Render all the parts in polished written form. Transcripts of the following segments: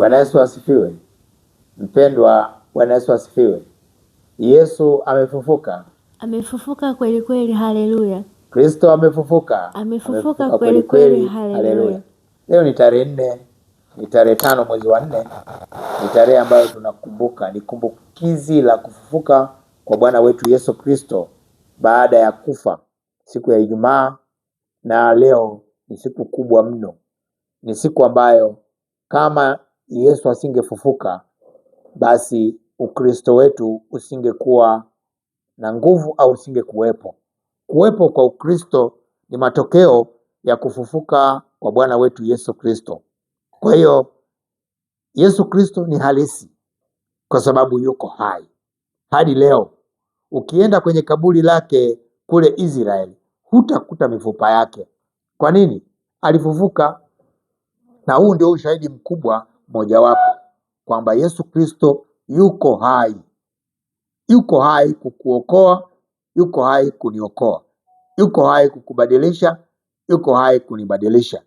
Bwana Yesu asifiwe. Mpendwa, Bwana Yesu asifiwe. Yesu amefufuka. Amefufuka kweli kweli, haleluya. Kristo amefufuka. Amefufuka kweli kweli, haleluya. Leo ni tarehe 4, ni tarehe 5 mwezi wa 4. Ni tarehe ambayo tunakumbuka, ni kumbukizi la kufufuka kwa Bwana wetu Yesu Kristo baada ya kufa, siku ya Ijumaa. Na leo ni siku kubwa mno. Ni siku ambayo kama Yesu asingefufuka, basi Ukristo wetu usingekuwa na nguvu au usingekuwepo. Kuwepo kwa Ukristo ni matokeo ya kufufuka kwa Bwana wetu Yesu Kristo. Kwa hiyo Yesu Kristo ni halisi kwa sababu yuko hai hadi leo. Ukienda kwenye kaburi lake kule Israeli, hutakuta mifupa yake. Kwa nini? Alifufuka. Na huu ndio ushahidi mkubwa mojawapo kwamba Yesu Kristo yuko hai. Yuko hai kukuokoa, yuko hai kuniokoa, yuko hai kukubadilisha, yuko hai kunibadilisha.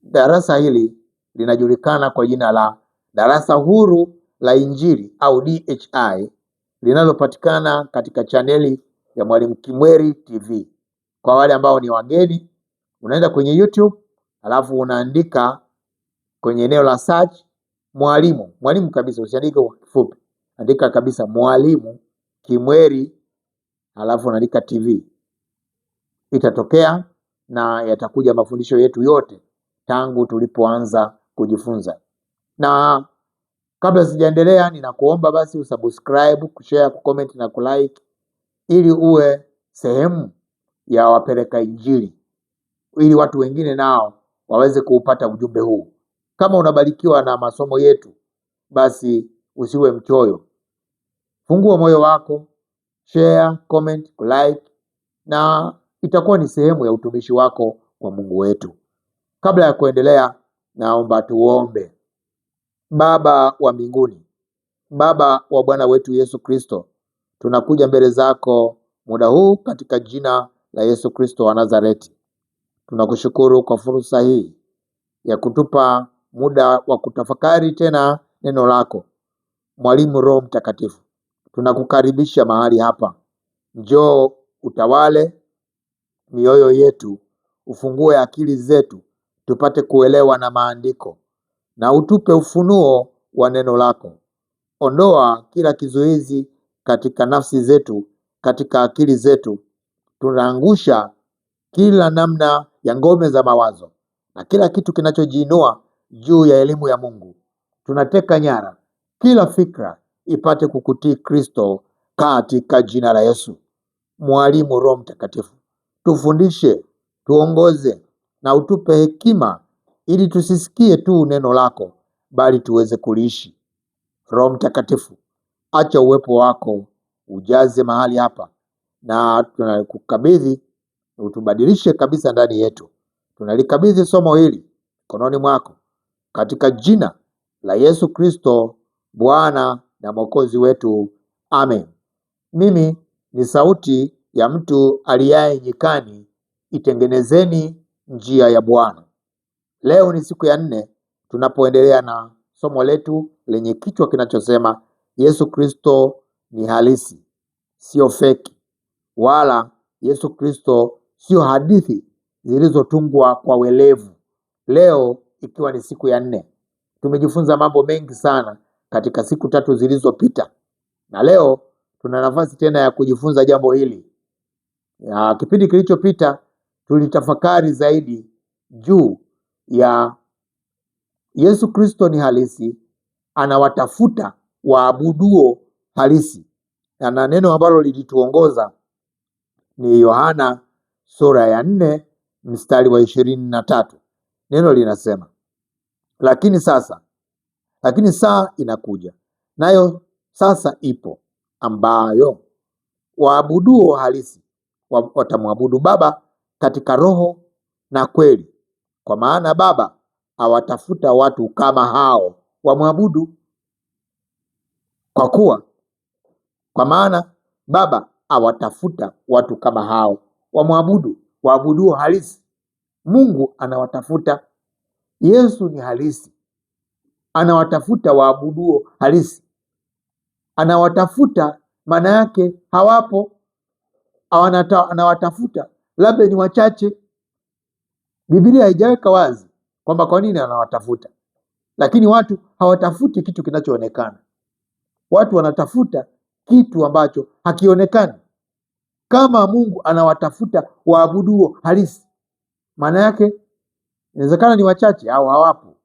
Darasa hili linajulikana kwa jina la Darasa Huru la Injili au DHI, linalopatikana katika chaneli ya Mwalimu Kimweri TV. Kwa wale ambao ni wageni, unaenda kwenye YouTube, alafu unaandika kwenye eneo la search mwalimu kabisa, usiandike kwa kifupi, andika kabisa Mwalimu Kimweri, alafu unaandika TV. Itatokea na yatakuja mafundisho yetu yote tangu tulipoanza kujifunza. Na kabla sijaendelea, ninakuomba basi usubscribe, kushare, kucomment na kulike ili uwe sehemu ya wapeleka Injili, ili watu wengine nao waweze kuupata ujumbe huu. Kama unabarikiwa na masomo yetu, basi usiwe mchoyo. Fungua moyo wako, share, comment, like, na itakuwa ni sehemu ya utumishi wako kwa Mungu wetu. Kabla ya kuendelea, naomba tuombe. Baba wa mbinguni, Baba wa Bwana wetu Yesu Kristo, tunakuja mbele zako muda huu katika jina la Yesu Kristo wa Nazareti. Tunakushukuru kwa fursa hii ya kutupa muda wa kutafakari tena neno lako. Mwalimu Roho Mtakatifu, tunakukaribisha mahali hapa. Njoo utawale mioyo yetu, ufungue akili zetu, tupate kuelewa na maandiko, na utupe ufunuo wa neno lako. Ondoa kila kizuizi katika nafsi zetu, katika akili zetu. Tunaangusha kila namna ya ngome za mawazo na kila kitu kinachojiinua juu ya elimu ya Mungu. Tunateka nyara kila fikra ipate kukutii Kristo katika jina la Yesu. Mwalimu Roho Mtakatifu, tufundishe, tuongoze na utupe hekima ili tusisikie tu neno lako bali tuweze kuliishi. Roho Mtakatifu, acha uwepo wako ujaze mahali hapa, na tunakukabidhi utubadilishe kabisa ndani yetu. Tunalikabidhi somo hili mkononi mwako katika jina la Yesu Kristo, Bwana na Mwokozi wetu. Amen. Mimi ni sauti ya mtu aliaye nyikani, itengenezeni njia ya Bwana. Leo ni siku ya 4 tunapoendelea na somo letu lenye kichwa kinachosema Yesu Kristo ni halisi, sio feki, wala Yesu Kristo sio hadithi zilizotungwa kwa welevu. Leo ikiwa ni siku ya 4, tumejifunza mambo mengi sana katika siku 3 zilizopita, na leo tuna nafasi tena ya kujifunza jambo hili. Kipindi kilichopita tulitafakari zaidi juu ya Yesu Kristo ni halisi, anawatafuta waabuduo halisi, na neno ambalo lilituongoza ni Yohana sura ya 4 mstari wa 23. Neno linasema, lakini saa inakuja, nayo sasa ipo, ambayo waabuduo halisi watamwabudu Baba katika roho na kweli, kwa maana Baba awatafuta watu kama hao wamwabudu. Kwa maana Baba awatafuta watu kama hao wamwabudu, waabuduo halisi. Mungu anawatafuta. Yesu ni halisi. anawatafuta waabuduo halisi. Anawatafuta maana yake hawapo, anawatafuta labda ni wachache. Biblia haijaweka wazi kwamba kwa nini anawatafuta, lakini watu hawatafuti kitu kinachoonekana. Watu wanatafuta kitu ambacho hakionekani. Kama Mungu anawatafuta waabuduo halisi, maana yake inawezekana ni wachache au hawapo.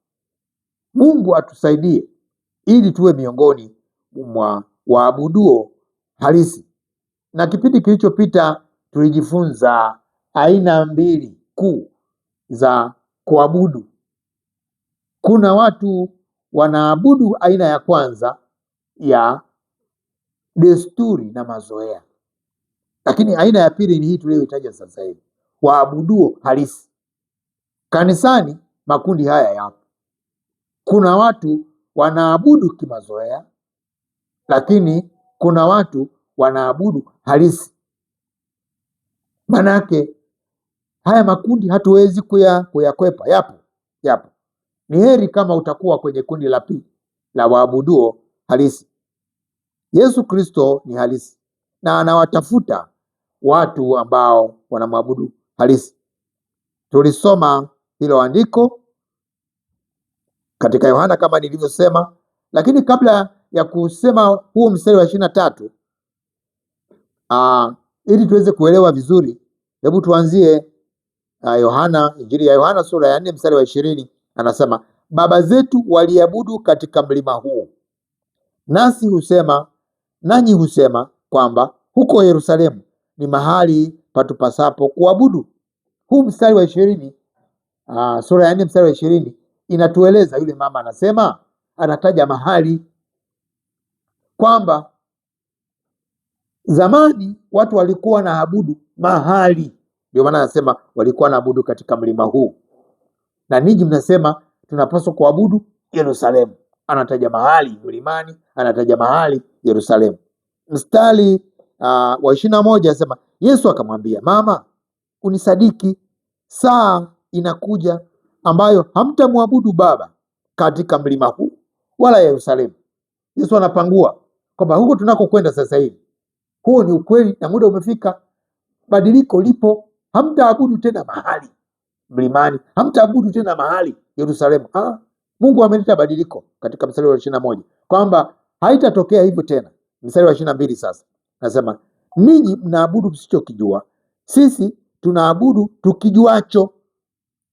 Mungu atusaidie ili tuwe miongoni mwa waabuduo halisi. Na kipindi kilichopita tulijifunza aina mbili kuu za kuabudu. Kuna watu wanaabudu aina ya kwanza ya desturi na mazoea, lakini aina ya pili ni hii tuliyoitaja sasa hivi, waabuduo halisi. Kanisani makundi haya yapo. Kuna watu wanaabudu kimazoea, lakini kuna watu wanaabudu halisi. Manake haya makundi hatuwezi kuyakwepa, yapo. Ni heri kama utakuwa kwenye kundi la pili la waabuduo halisi. Yesu Kristo ni halisi na anawatafuta watu ambao wanamwabudu halisi. Tulisoma hilo andiko katika Yohana kama nilivyosema, lakini kabla ya kusema huu mstari wa 23, ili tuweze kuelewa vizuri, hebu tuanzie Yohana, Injili ya Yohana sura ya 4 mstari wa 20. Anasema, baba zetu waliabudu katika mlima huu, nanyi husema kwamba huko Yerusalemu ni mahali patupasapo kuabudu. Huu mstari wa 20, sura ya 4 mstari wa 20 inatueleza, yule mama anasema, anataja mahali kwamba zamani watu walikuwa naabudu mahali. Ndio maana anasema walikuwa naabudu katika mlima huu, na ninyi mnasema tunapaswa kuabudu Yerusalemu. Anataja mahali mlimani, anataja mahali Yerusalemu. Mstari wa 21 anasema, Yesu akamwambia, mama, unisadiki, saa inakuja ambayo hamtamwabudu Baba katika mlima huu wala Yerusalemu. Yesu anapangua kwamba huko tunakokwenda sasa hivi, huo ni ukweli na muda umefika. Badiliko lipo. Hamtaabudu tena mahali mlimani, hamtaabudu tena mahali Yerusalemu. Mungu ameleta badiliko katika mstari wa 21 kwamba haitatokea hivyo tena. Mstari wa 22 sasa nasema, ninyi mnaabudu msichokijua, sisi tunaabudu tukijuacho,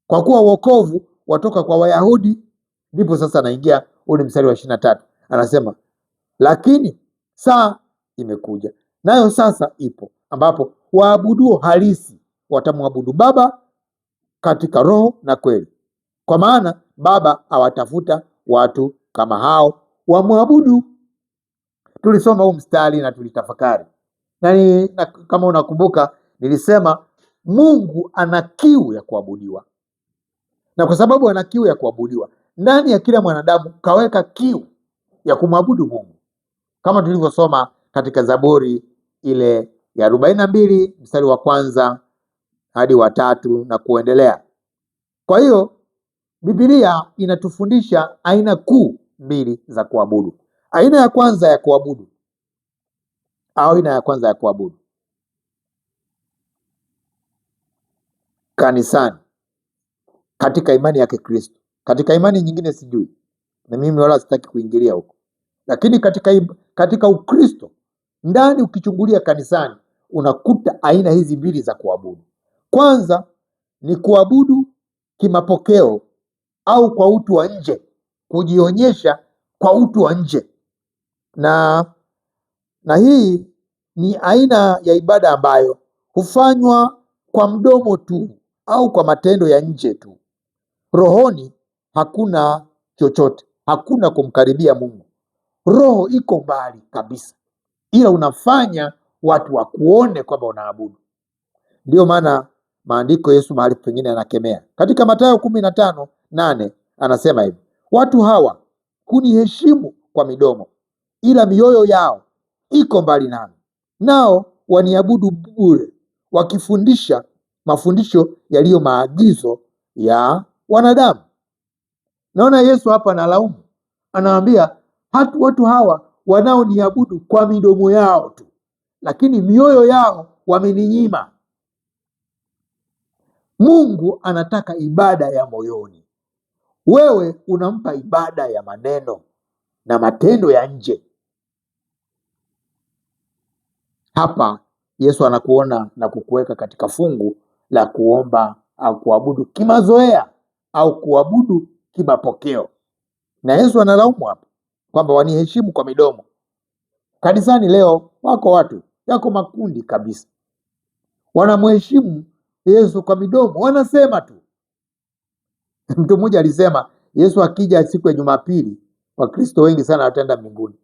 kwa kuwa wokovu watoka kwa Wayahudi. Ndipo sasa anaingia ule mstari wa 23, anasema, lakini saa imekuja, nayo sasa ipo, ambapo waabuduo halisi watamwabudu Baba katika roho na kweli, kwa maana Baba awatafuta watu kama hao wamwabudu. Tulisoma huu mstari na tulitafakari, na kama unakumbuka nilisema Mungu ana kiu ya kuabudiwa, na kwa sababu ana kiu ya kuabudiwa, ndani ya kila mwanadamu kaweka kiu ya kumwabudu Mungu, kama tulivyosoma katika Zaburi ile ya 42 mstari wa 1 hadi wa 3 na kuendelea. Kwa hiyo Biblia inatufundisha aina kuu mbili za kuabudu. Aina ya kwanza ya kuabudu kanisani, katika imani ya Kikristo. Katika imani nyingine sijui, na mimi wala sitaki kuingilia huko, lakini katika Ukristo ndani, ukichungulia kanisani unakuta aina hizi mbili za kuabudu. Kwanza ni kuabudu kimapokeo au kwa utu wa nje, kujionyesha kwa utu wa nje, na hii ni aina ya ibada ambayo hufanywa kwa mdomo tu au kwa matendo ya nje tu. Rohoni hakuna chochote, hakuna kumkaribia Mungu. Roho iko mbali kabisa, ila unafanya watu wakuone kwamba unaabudu. Ndio maana maandiko, Yesu mahali pengine anakemea katika Mathayo 15:8 anasema hivi, watu hawa huniheshimu kwa midomo, ila mioyo yao iko mbali nami, nao waniabudu bure, wakifundisha mafundisho yaliyo maagizo ya wanadamu. Naona Yesu hapa analaumu Anawaambia watu hawa wanaoniabudu kwa midomo yao tu, lakini mioyo yao wameninyima. Mungu anataka ibada ya moyoni. Wewe unampa ibada ya maneno na matendo ya nje. Hapa Yesu anakuona na kukuweka katika fungu la kuomba au kuabudu kimazoea au kuabudu kimapokeo. Na Yesu analaumu hapa kwamba waniheshimu kwa midomo. Kanisani leo yako makundi kabisa, wanamheshimu Yesu kwa midomo, wanasema tu. Mtu mmoja alisema Yesu akija siku ya Jumapili, Wakristo wengi sana wataenda mbinguni,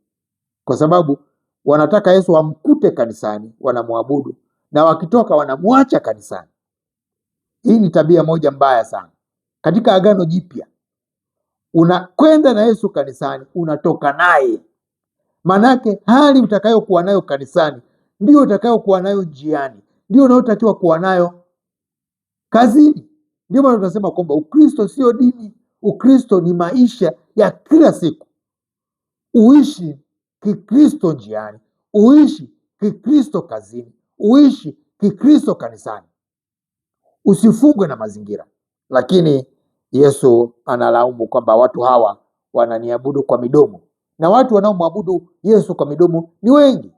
kwa sababu wanataka Yesu amkute kanisani, wanamwabudu, na wakitoka wanamwacha kanisani. Hii ni tabia moja mbaya sana. Katika Agano Jipya, unakwenda na Yesu kanisani, unatoka naye. Manake hali utakayokuwa nayo kanisani ndio utakayokuwa nayo njiani, ndio unayotakiwa kuwa nayo kazini. Ndio maana tunasema kwamba Ukristo sio dini. Ukristo ni maisha ya kila siku. Uishi Kikristo njiani, uishi Kikristo kazini, uishi Kikristo kanisani. Usifungwe na mazingira. Lakini Yesu analaumu kwamba watu hawa wananiabudu kwa midomo, na watu wanaomwabudu Yesu kwa midomo ni wengi.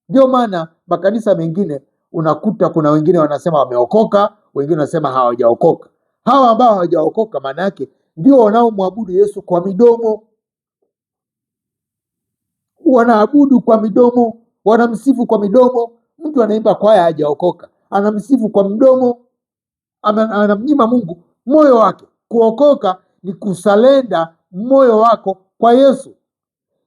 Ndio maana makanisa mengine unakuta kuna wengine wanasema wameokoka, wengine wanasema hawajaokoka. Hawa ambao hawajaokoka maana yake ndio wanaomwabudu Yesu kwa midomo. Wanaabudu kwa midomo, wanamsifu kwa midomo. Mtu anaimba kwaya hajaokoka, anamsifu kwa mdomo, anamnyima Mungu moyo wake. Kuokoka ni kusalenda moyo wako kwa Yesu.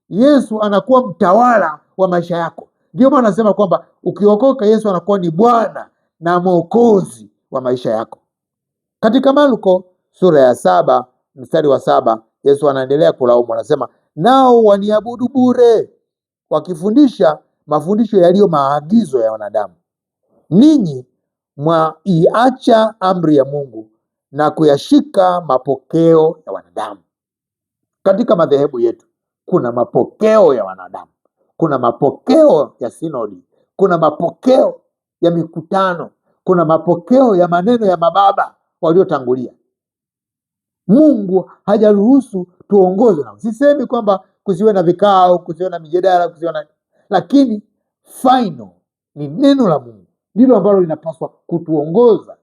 Yesu anakuwa mtawala wa maisha yako. Ndio maana anasema kwamba ukiokoka, Yesu anakuwa ni Bwana na Mwokozi wa maisha yako. Katika Marko sura ya 7 mstari wa 7, Yesu anaendelea kulaumu, anasema nao waniabudu bure, wakifundisha mafundisho yaliyo maagizo ya wanadamu. Ninyi mwaiacha amri ya Mungu na kuyashika mapokeo ya wanadamu. Katika madhehebu yetu kuna mapokeo ya wanadamu, kuna mapokeo ya sinodi, kuna mapokeo ya mikutano, kuna mapokeo ya maneno ya mababa waliotangulia. Mungu hajaruhusu tuongozwe nao. Sisemi kwamba kusiwe na vikao, kusiwe na mijadala, lakini final ni neno la Mungu ndilo ambalo linapaswa kutuongoza.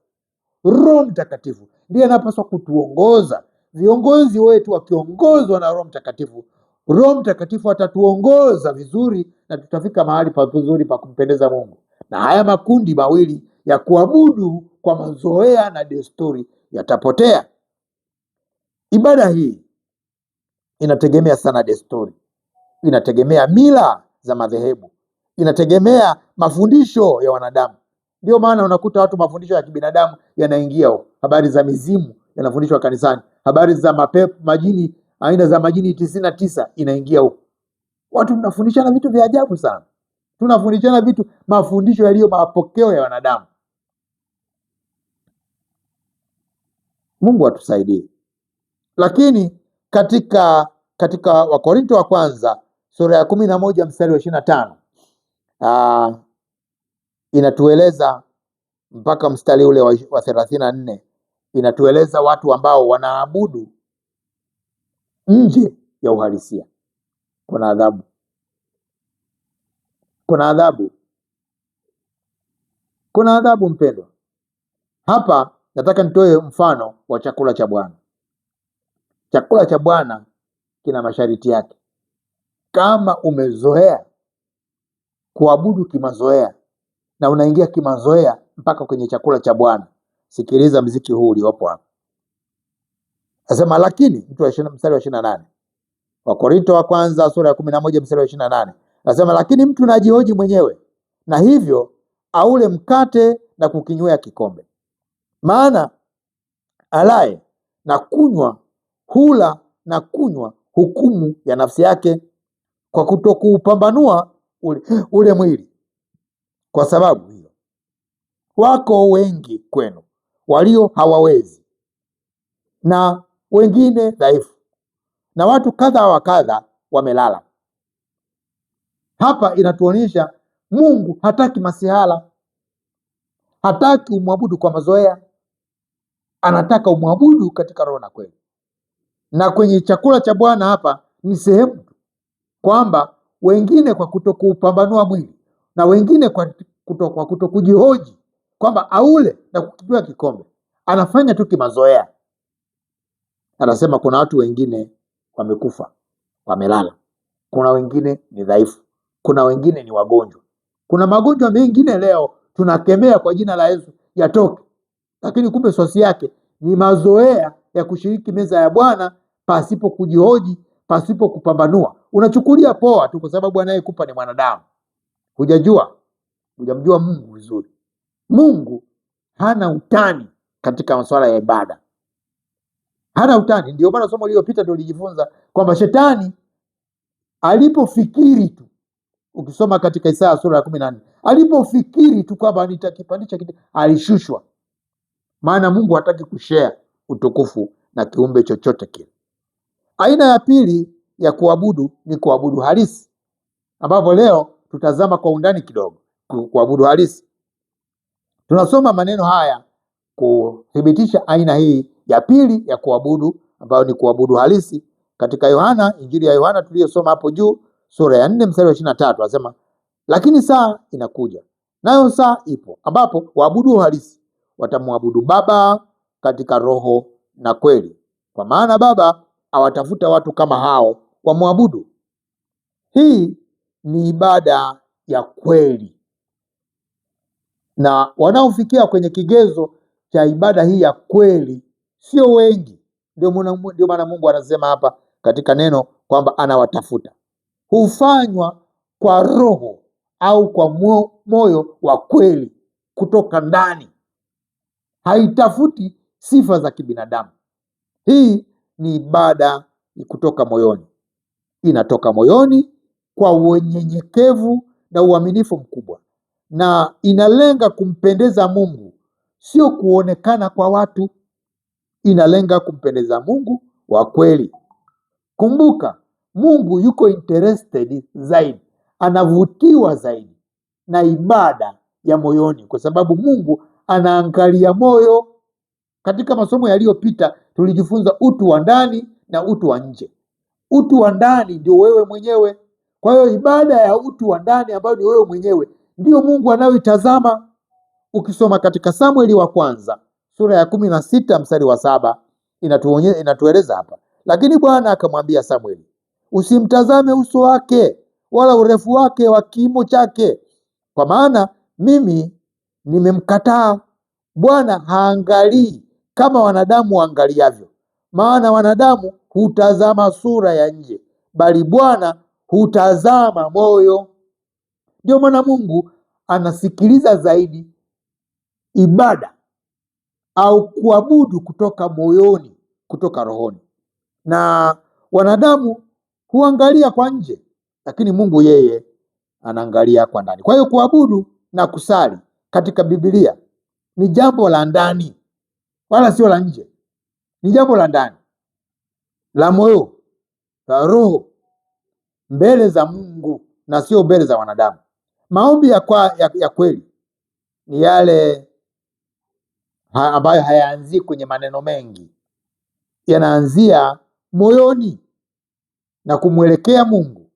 Roho Mtakatifu ndiye anapaswa kutuongoza. Viongozi wetu wakiongozwa na Roho Mtakatifu, Roho Mtakatifu atatuongoza vizuri na tutafika mahali pazuri pa kumpendeza Mungu. Na haya makundi mawili ya kuabudu kwa mazoea na desturi yatapotea. Ibada hii inategemea sana desturi, inategemea mila za madhehebu, inategemea mafundisho ya wanadamu. Ndio maana unakuta watu mafundisho ya kibinadamu yanaingia huko. Habari za mizimu yanafundishwa kanisani, habari za mapepo, majini, aina za majini 99 inaingia huko. Watu tunafundishana vitu vya ajabu sana, tunafundishana mafundisho yaliyo mapokeo ya wanadamu. Mungu atusaidie. Lakini katika Wakorinto wa kwanza sura ya 11 mstari wa 25 inatueleza mpaka mstari ule wa 34, inatueleza watu ambao wanaabudu nje ya uhalisia. Kuna adhabu, kuna adhabu, kuna adhabu mpendwa. Hapa nataka nitoe mfano wa chakula cha Bwana. Chakula cha Bwana kina masharti yake. Kama umezoea kuabudu kimazoea na unaingia kimazoea mpaka kwenye chakula cha Bwana, sikiliza mziki huu uliopo hapa. Nasema lakini mstari wa 28. Wakorinto wa kwanza sura ya 11 mstari wa 28. Nasema lakini mtu najihoji mwenyewe, na hivyo aule mkate na kukinywea kikombe. Maana alaye na kunywa hula na kunywa hukumu ya nafsi yake, kwa kutokuupambanua ule mwili. Kwa sababu hiyo wako wengi kwenu walio hawawezi, na wengine dhaifu, na watu kadha wa kadha wamelala. Hapa inatuonyesha Mungu hataki masihala, hataki umwabudu kwa mazoea, anataka umwabudu katika roho na kweli. Na kwenye chakula cha Bwana hapa ni sehemu kwamba wengine kwa kutokupambanua mwili na wengine kwa kutokujihoji kwamba aule na kukipiwa kikombe, anafanya tu kimazoea. Anasema kuna watu wengine wamekufa, wamelala, kuna wengine ni dhaifu, kuna wengine ni wagonjwa, kuna magonjwa mengine leo tunakemea kwa jina la Yesu yatoke, lakini kumbe sosi yake ni mazoea ya kushiriki meza ya Bwana pasipo kujihoji, pasipo kupambanua. Unachukulia poa tu kwa sababu anayekupa ni mwanadamu. Hujamjua Mungu vizuri. Mungu hana utani katika masuala ya ibada, hana utani. Ndio maana somo lililopita tulijifunza kwamba shetani alipofikiri tu, ukisoma katika Isaya sura ya 14, alipofikiri tu kwamba nitakipandisha kitu, alishushwa. Maana Mungu hataki kushare utukufu na kiumbe chochote kile. Aina ya pili ya kuabudu ni kuabudu halisi, ambapo leo tutazama kwa undani kidogo kuabudu halisi. Tunasoma maneno haya kuthibitisha aina hii ya pili ya kuabudu, ambayo ni kuabudu halisi katika Yohana, Injili ya Yohana tuliyosoma hapo juu, sura ya 4 mstari wa 23, anasema lakini saa inakuja, nayo saa ipo, ambapo waabudu halisi watamwabudu Baba katika roho na kweli, kwa maana Baba awatafuta watu kama hao wamwabudu. Hii ni ibada ya kweli, na wanaofikia kwenye kigezo cha ibada hii ya kweli sio wengi. Ndio maana Mungu anasema hapa katika neno kwamba anawatafuta. Hufanywa kwa roho au kwa moyo wa kweli kutoka ndani, haitafuti sifa za kibinadamu. Hii ni ibada kutoka moyoni, inatoka moyoni kwa unyenyekevu na uaminifu mkubwa, na inalenga kumpendeza Mungu, sio kuonekana kwa watu. Inalenga kumpendeza Mungu wa kweli. Kumbuka, Mungu yuko interested zaidi, anavutiwa zaidi na ibada ya moyoni, kwa sababu Mungu anaangalia moyo. Katika masomo yaliyopita tulijifunza utu wa ndani na utu wa nje. Utu wa ndani ndio wewe mwenyewe. Kwa hiyo ibada ya utu wa ndani ambayo ni wewe mwenyewe ndio Mungu anayoitazama. Ukisoma katika Samueli wa kwanza sura ya 16 mstari wa 7 inatueleza hapa, lakini Bwana akamwambia Samueli, usimtazame uso wake wala urefu wake wa kimo chake, kwa maana mimi nimemkataa. Bwana haangalii kama wanadamu waangaliavyo, maana wanadamu hutazama sura ya nje, bali Bwana hutazama moyo. Ndio maana Mungu anasikiliza zaidi ibada au kuabudu kutoka moyoni, kutoka rohoni. Na wanadamu huangalia kwa nje, lakini Mungu yeye anaangalia kwa ndani. Kwa hiyo kuabudu na kusali katika Biblia ni jambo la ndani, wala sio la nje. Ni jambo la ndani, la moyo, la roho, mbele za Mungu na sio mbele za wanadamu. Maombi ya kweli ni yale ambayo hayaanzii kwenye maneno mengi, yanaanzia moyoni na kumwelekea Mungu.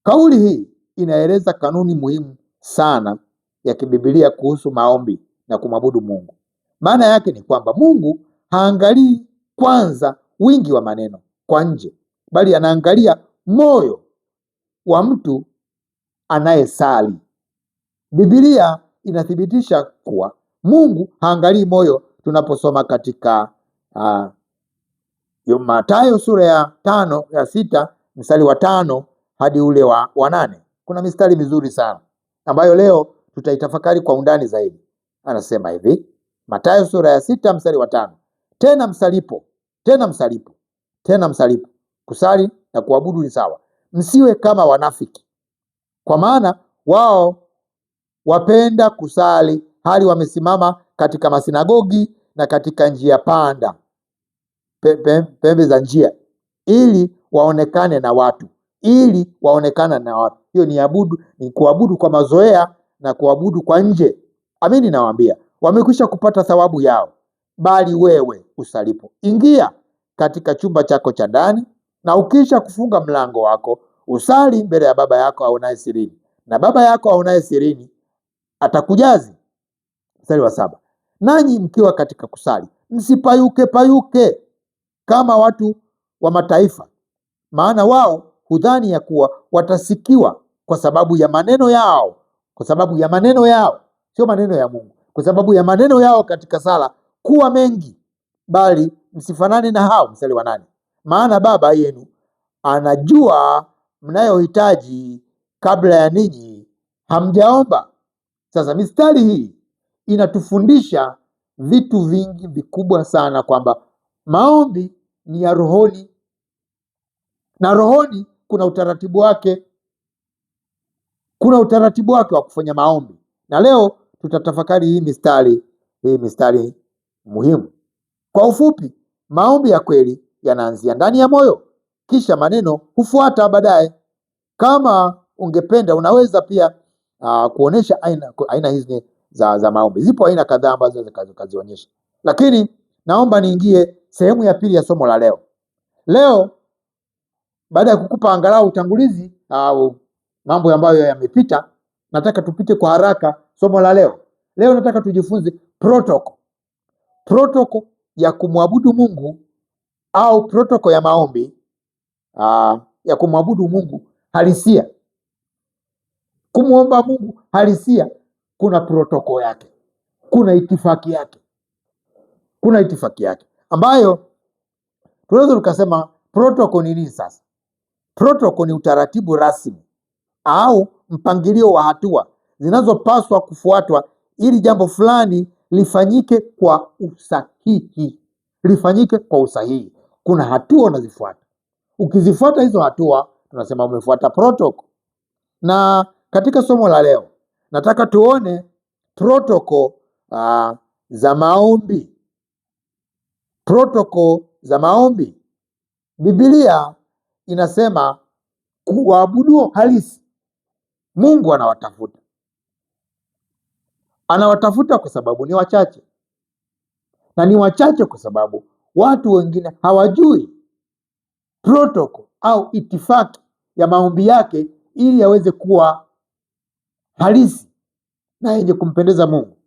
Kauli hii inaeleza kanuni muhimu sana ya kibiblia kuhusu maombi na kumwabudu Mungu. Maana yake ni kwamba Mungu haangalii kwanza wingi wa maneno kwa nje, bali anaangalia moyo wa mtu anayesali. Biblia inathibitisha kuwa Mungu haangalii moyo tunaposoma katika Mathayo sura ya 6 mstari wa 5 hadi ule wa 8. Kuna mistari mizuri sana ambayo leo tutaitafakari kwa undani zaidi. Anasema hivi, Mathayo sura ya 6 mstari wa 5, tena msalipo, kusali na kuabudu ni sawa, msiwe kama wanafiki, kwa maana wao wapenda kusali hali wamesimama katika masinagogi na katika njia panda, pembe za njia, ili waonekane na watu, ili waonekane na watu. Hiyo ni kuabudu kwa mazoea na kuabudu kwa nje. Amini nawaambia, wamekwisha kupata thawabu yao. Bali wewe usalipo, ingia katika chumba chako cha ndani, na ukisha kufunga mlango wako, usali mbele ya Baba yako aonaye sirini, na Baba yako aonaye sirini atakujazi. Mstari wa 7, nanyi mkiwa katika kusali, msipayuke payuke kama watu wa mataifa, maana wao hudhani ya kuwa watasikiwa kwa sababu ya maneno yao. Kwa sababu ya maneno yao, sio maneno ya Mungu. Kwa sababu ya maneno yao katika sala kuwa mengi. Bali msifanane na hao. Mstari wa 8, maana Baba yenu anajua mnayohitaji kabla ya ninyi hamjaomba. Sasa mistari hii inatufundisha vitu vingi vikubwa sana, kwamba maombi ni ya rohoni, na rohoni kuna utaratibu wake. Kuna utaratibu wake wa kufanya maombi, na leo tutatafakari hii mistari muhimu. Kwa ufupi, maombi ya kweli yanaanzia ndani ya moyo, kisha maneno hufuata baadaye. Kama ungependa unaweza pia kuonesha aina hizi za maombi. Zipo aina kadhaa ambazo zikazionyesha, lakini naomba niingie sehemu ya pili ya somo la leo. Leo baada ya kukupa angalau utangulizi au mambo ambayo yamepita, nataka tupite kwa haraka somo la leo. Leo nataka tujifunze protoko ya kumwabudu Mungu, au protoko ya maombi ya kumwabudu Mungu halisia. Kumwomba Mungu halisia kuna protoko yake, kuna itifaki yake, ambayo tunaweza tukasema protoko ni nini sasa? Protoko ni utaratibu rasmi au mpangilio wa hatua zinazopaswa kufuatwa ili jambo fulani lifanyike kwa usahihi. Kuna hatua unazifuata. Ukizifuata hizo hatua, tunasema umefuata protoko. Na katika somo la leo nataka tuone protoko za maombi. Protoko za maombi. Biblia inasema kuabudu halisi, Mungu anawatafuta kwa sababu ni wachache, na ni wachache kwa sababu watu wengine hawajui protoko au itifaki ya maombi yake, ili yaweze kuwa halisi na yenye kumpendeza Mungu.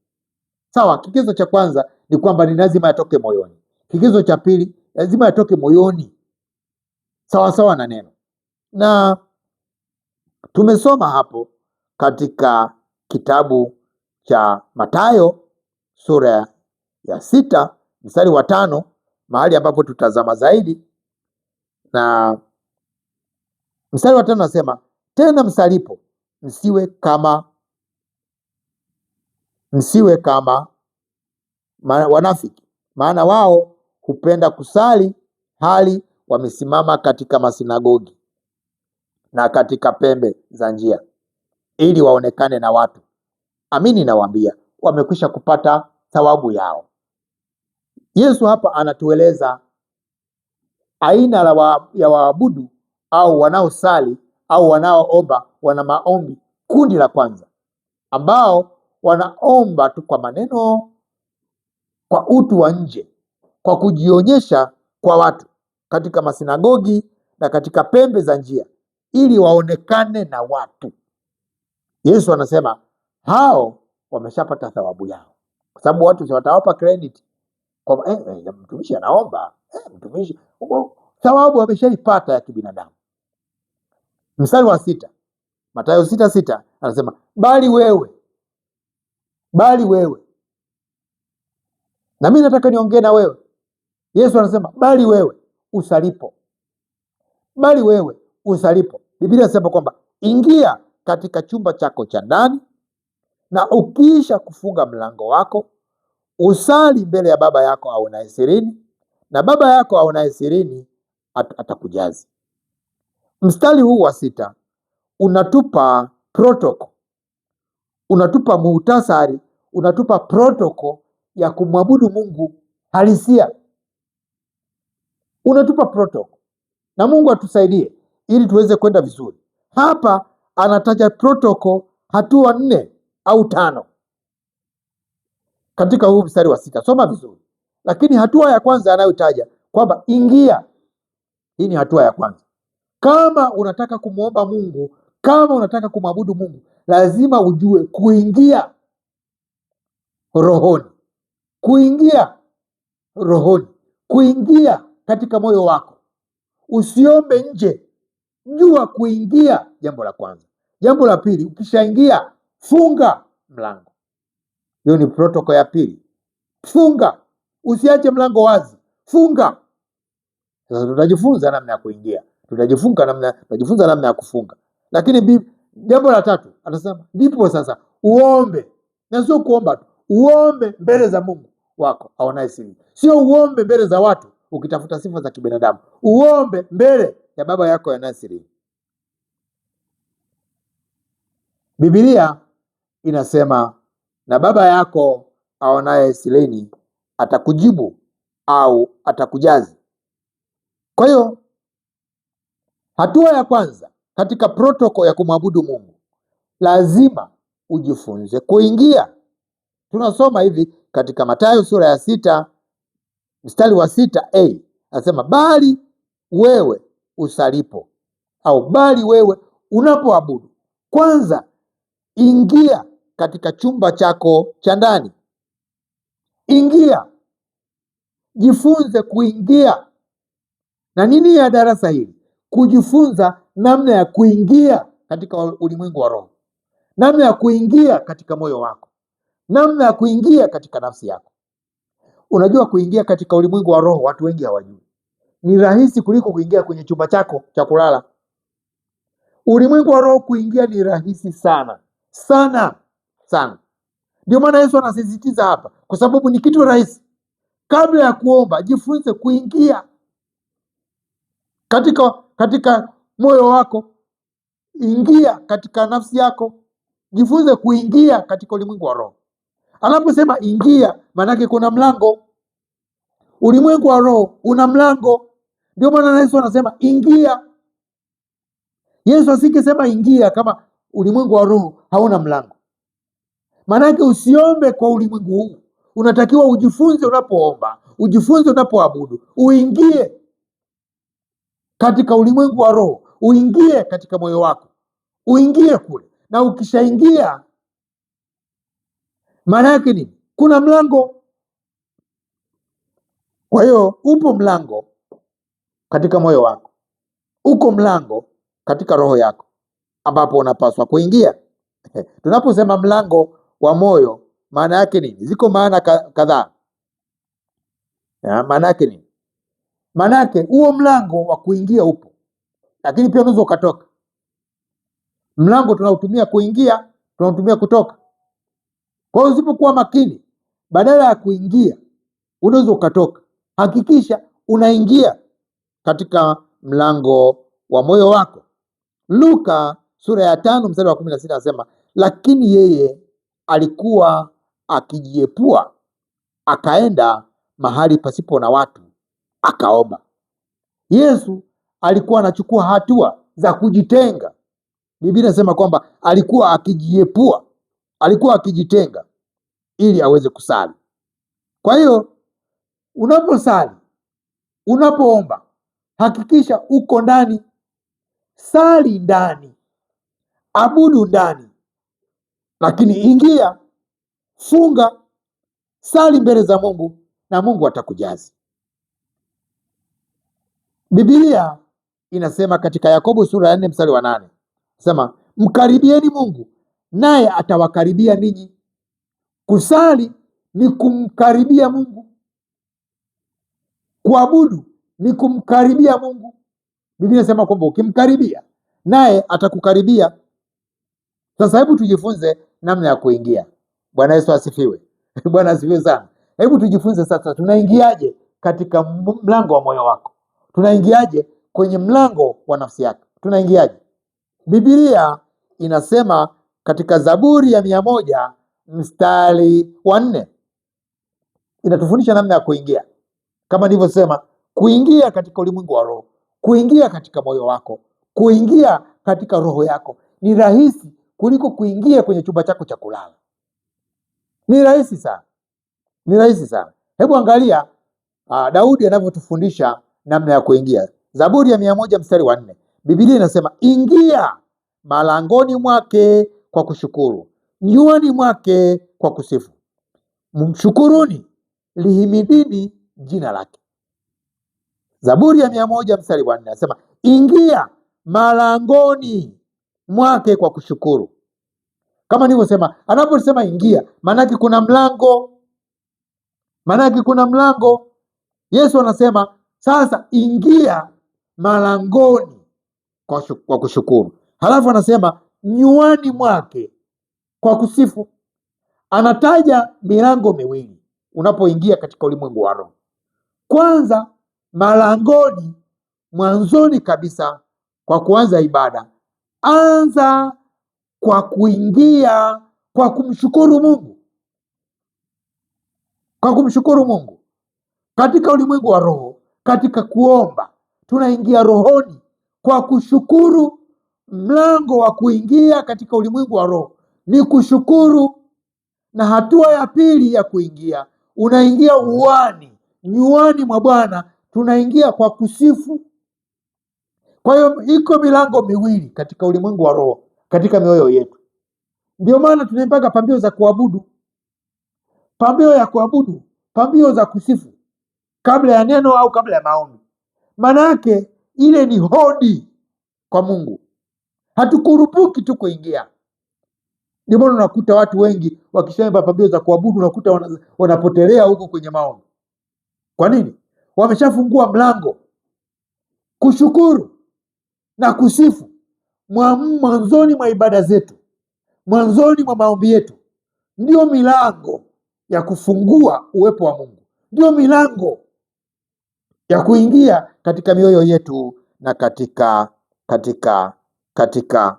Sawa, kigezo cha kwanza ni kwamba ni lazima yatoke moyoni. Kigezo cha pili, lazima yatoke moyoni sawa na neno. Na tumesoma hapo katika kitabu cha Mathayo sura ya 6 mstari wa 5, mahali ambapo tutazama zaidi. Na mstari wa 5 nasema, tena msalipo msiwe kama wanafiki, maana wao hupenda kusali hali wamesimama katika masinagogi na katika pembe za njia, ili waonekane na watu. Amini nawaambia, wamekwisha kupata thawabu yao. Yesu hapa anatueleza aina ya waabudu au wanaosali au wanaoomba. Wana maombi, kundi la kwanza, ambao wanaomba tu kwa maneno, kwa utu wa nje, kwa kujionyesha kwa watu katika masinagogi na katika pembe za njia, ili waonekane na watu. Yesu anasema hao wameshapata thawabu yao, kwa sababu watu watawapa credit kwa mtumishi anaomba, mtumishi, thawabu wameshaipata ya kibinadamu. Mstari wa 6, Mathayo 6:6 anasema, bali wewe. Na mimi nataka niongee na wewe. Yesu anasema bali wewe usalipo. Biblia inasema kwamba ingia katika chumba chako cha ndani, na ukiisha kufunga mlango wako, usali mbele ya Baba yako aonaye sirini, na Baba yako aonaye sirini atakujazi. Mstari huu wa 6 unatupa protoko, unatupa muhtasari, unatupa protoko ya kumwabudu Mungu halisia. Unatupa protoko na Mungu atusaidie ili tuweze kwenda vizuri. Hapa anataja protocol hatua 4 au 5 katika huu mstari wa 6. Soma vizuri. Lakini hatua ya kwanza anayotaja kwamba ingia. Hii ni hatua ya kwanza. Kama unataka kumwomba Mungu, kama unataka kumwabudu Mungu, lazima ujue kuingia rohoni, kuingia rohoni, kuingia katika moyo wako. Usiombe nje, jua kuingia. Jambo la kwanza. Jambo la pili, ukishaingia funga mlango. Hiyo ni protokoli ya pili. Funga, usiache mlango wazi, funga. Sasa tutajifunza namna ya kuingia, tutajifunza namna ya kufunga. Lakini jambo la tatu anasema ndipo sasa uombe, na sio kuomba tu, uombe mbele za Mungu wako aonaye siri. Sio uombe mbele za watu ukitafuta sifa za kibinadamu, uombe mbele ya Baba yako aonaye siri. Biblia inasema na Baba yako aonaye sirini atakujibu au atakujazi. Kwa hiyo hatua ya kwanza katika protokoli ya kumwabudu Mungu, lazima ujifunze kuingia. Tunasoma hivi katika Mathayo sura ya 6 mstari wa 6a, anasema bali wewe usalipo au bali wewe unapoabudu, kwanza ingia katika chumba chako cha ndani. Ingia, jifunze kuingia. Na nini ya darasa hili? Kujifunza namna ya kuingia katika ulimwengu wa roho, namna ya kuingia katika moyo wako, namna ya kuingia katika nafsi yako. Unajua kuingia katika ulimwengu wa roho watu wengi hawajui. Ni rahisi kuliko kuingia kwenye chumba chako cha kulala. Ulimwengu wa roho kuingia ni rahisi sana sana sana. Ndio maana Yesu anasisitiza hapa, kwa sababu ni kitu rahisi. Kabla ya kuomba, jifunze kuingia katika moyo wako, ingia katika nafsi yako, jifunze kuingia katika ulimwengu wa roho. Anaposema ingia, maanake kuna mlango. Ulimwengu wa roho una mlango. Ndio maana Yesu anasema ingia. Yesu asingesema ingia kama ulimwengu wa roho hauna mlango. Maanake usiombe kwa ulimwengu huu. Unatakiwa ujifunze unapoomba, ujifunze unapoabudu, uingie katika ulimwengu wa roho, uingie katika moyo wako, uingie kule. Na ukishaingia, maana yake nini? Kuna mlango. Kwa hiyo upo mlango katika moyo wako, uko mlango katika roho yako ambapo unapaswa kuingia. Tunaposema mlango wa moyo, maana yake nini? Ziko maana kadhaa. Maana yake nini? Maana yake huo mlango wa kuingia upo, lakini pia unaweza ukatoka. Mlango tunautumia kuingia, tunautumia kutoka. Kwa hiyo usipokuwa makini, badala ya kuingia unaweza ukatoka. Hakikisha unaingia katika mlango wa moyo wako. Luka sura ya 5 mstari wa 16 anasema, lakini yeye alikuwa akijiepua, akaenda mahali pasipo na watu, akaomba. Yesu alikuwa anachukua hatua za kujitenga. Biblia inasema kwamba alikuwa akijiepua, alikuwa akijitenga ili aweze kusali. Kwa hiyo unaposali, unapoomba, hakikisha uko ndani. Sali ndani, abudu ndani, lakini ingia, funga, sali mbele za Mungu na Mungu atakujazi. Biblia inasema katika Yakobo sura ya 4 mstari wa 8, sema mkaribieni Mungu naye atawakaribia ninyi. Kusali ni kumkaribia Mungu, kuabudu ni kumkaribia Mungu. Biblia inasema kwamba ukimkaribia naye atakukaribia. Sasa hebu tujifunze namna ya kuingia. Bwana Yesu asifiwe. Bwana asifiwe sana. Hebu tujifunze sasa, tunaingiaje katika mlango wa moyo wako? Tunaingiaje kwenye mlango wa nafsi yako? Tunaingiaje? Biblia inasema katika Zaburi ya 100 mstari wa 4, inatufundisha namna ya kuingia. Kama nilivyosema, kuingia katika ulimwengu wa roho kuingia katika moyo wako, kuingia katika roho yako ni rahisi kuliko kuingia kwenye chumba chako cha kulala. Ni rahisi sana, ni rahisi sana. Hebu angalia Daudi anavyotufundisha namna ya kuingia. Zaburi ya 100 mstari wa 4, Biblia inasema ingia malangoni mwake kwa kushukuru, nyuani mwake kwa kusifu, mshukuruni, lihimidini jina lake. Zaburi ya 100 mstari wa 4 inasema ingia malangoni mwake kwa kushukuru. Kama nilivyosema, anaposema ingia, maanake kuna mlango, maanake kuna mlango. Yesu anasema sasa ingia malangoni kwa kushukuru, halafu anasema nyuani mwake kwa kusifu. Anataja milango miwili unapoingia katika ulimwengu wa roho. Kwanza, malangoni, mwanzoni kabisa kwa kuanza ibada, anza kwa kuingia kwa kumshukuru Mungu, kwa kumshukuru Mungu. Katika ulimwengu wa roho, katika kuomba, tunaingia rohoni kwa kushukuru. Mlango wa kuingia katika ulimwengu wa roho ni kushukuru, na hatua ya pili ya kuingia, unaingia uwani, nyuani mwa Bwana, tunaingia kwa kusifu. Kwa hiyo iko milango miwili katika ulimwengu wa roho, katika mioyo yetu. Ndio maana tunaimbaga pambio za kuabudu, pambio ya kuabudu, pambio za kusifu kabla ya neno au kabla ya maombi. Manake ile ni hodi kwa Mungu, hatukurupuki tu kuingia. Ndio maana unakuta watu wengi wakishaimba pambio za kuabudu, unakuta wanapotelea huko kwenye maombi. Kwa nini? Wameshafungua mlango. Kushukuru na kusifu mwanzoni mwa ibada zetu, mwanzoni mwa maombi yetu, ndio milango ya kufungua uwepo wa Mungu, ndio milango ya kuingia katika mioyo yetu na katika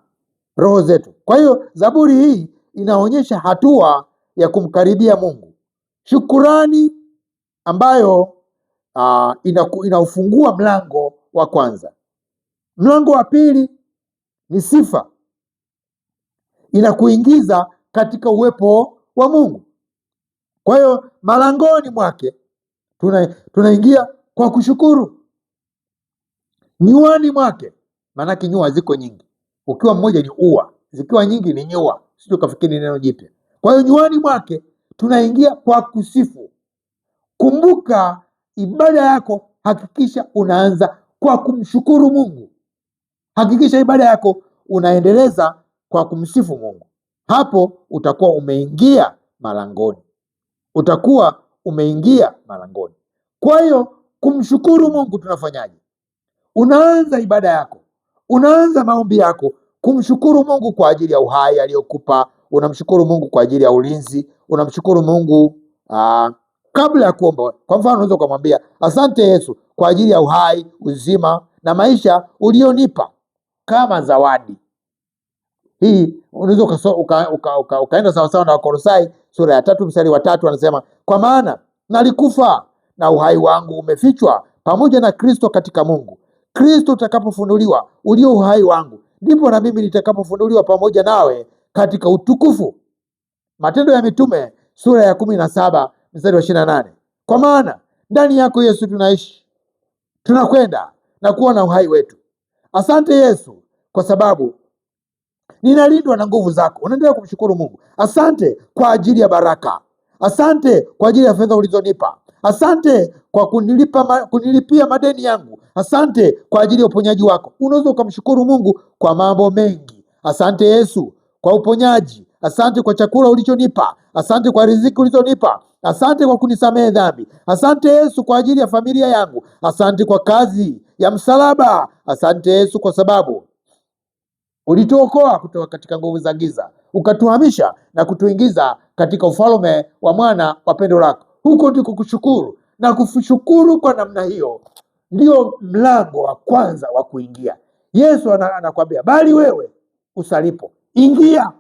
roho zetu. Kwa hiyo Zaburi hii inaonyesha hatua ya kumkaribia Mungu, shukurani ambayo inaufungua mlango wa kwanza. Mlango wa pili ni sifa, inakuingiza katika uwepo wa Mungu. Kwa hiyo malangoni mwake tunaingia kwa kushukuru, nyuani mwake, maanake nyua ziko nyingi. Ukiwa mmoja ni ua, zikiwa nyingi ni nyua, sio kafikiri neno jipya. Kwa hiyo nyuani mwake tunaingia kwa kusifu. Kumbuka, ibada yako hakikisha unaanza kwa kumshukuru Mungu. Hakikisha ibada yako unaendeleza kwa kumsifu Mungu. Hapo utakuwa umeingia malangoni, utakuwa umeingia malangoni. Kwa hiyo kumshukuru Mungu tunafanyaje? Unaanza ibada yako, unaanza maombi yako kumshukuru Mungu kwa ajili ya uhai aliyokupa. Unamshukuru Mungu kwa ajili ya ulinzi, unamshukuru Mungu kabla ya kuomba. Kwa mfano, unaweza kumwambia asante Yesu kwa ajili ya uhai, uzima na maisha ulionipa kama zawadi. Hii unaweza ukaenda sawasawa na Wakolosai sura ya 3 mstari wa 3, anasema kwa maana nalikufa na uhai wangu umefichwa pamoja na Kristo katika Mungu. Kristo utakapofunuliwa ulio uhai wangu, ndipo na mimi nitakapofunuliwa pamoja nawe katika utukufu. Matendo ya Mitume sura ya 17 mstari wa 28. Kwa maana ndani yako Yesu tunaishi, tunakwenda na kuwa na uhai wetu. Asante Yesu kwa sababu ninalindwa na nguvu zako. Unaendelea kumshukuru Mungu. Asante kwa ajili ya baraka, asante kwa ajili ya fedha ulizonipa, asante kwa kunilipia madeni yangu, asante kwa ajili ya uponyaji wako. Unaweza ukamshukuru Mungu kwa mambo mengi. Asante Yesu kwa uponyaji, asante kwa chakula ulichonipa, asante kwa riziki ulizonipa, asante kwa kunisamehe dhambi, asante Yesu kwa ajili ya familia yangu, asante kwa kazi ya msalaba, asante Yesu kwa sababu ulituokoa kutoka katika nguvu za giza, ukatuhamisha na kutuingiza katika ufalme wa mwana wa pendo lako. Huko ndiko kushukuru, na kushukuru kwa namna hiyo ndio mlango wa kwanza wa kuingia. Yesu anakuambia bali wewe usalipo ingia.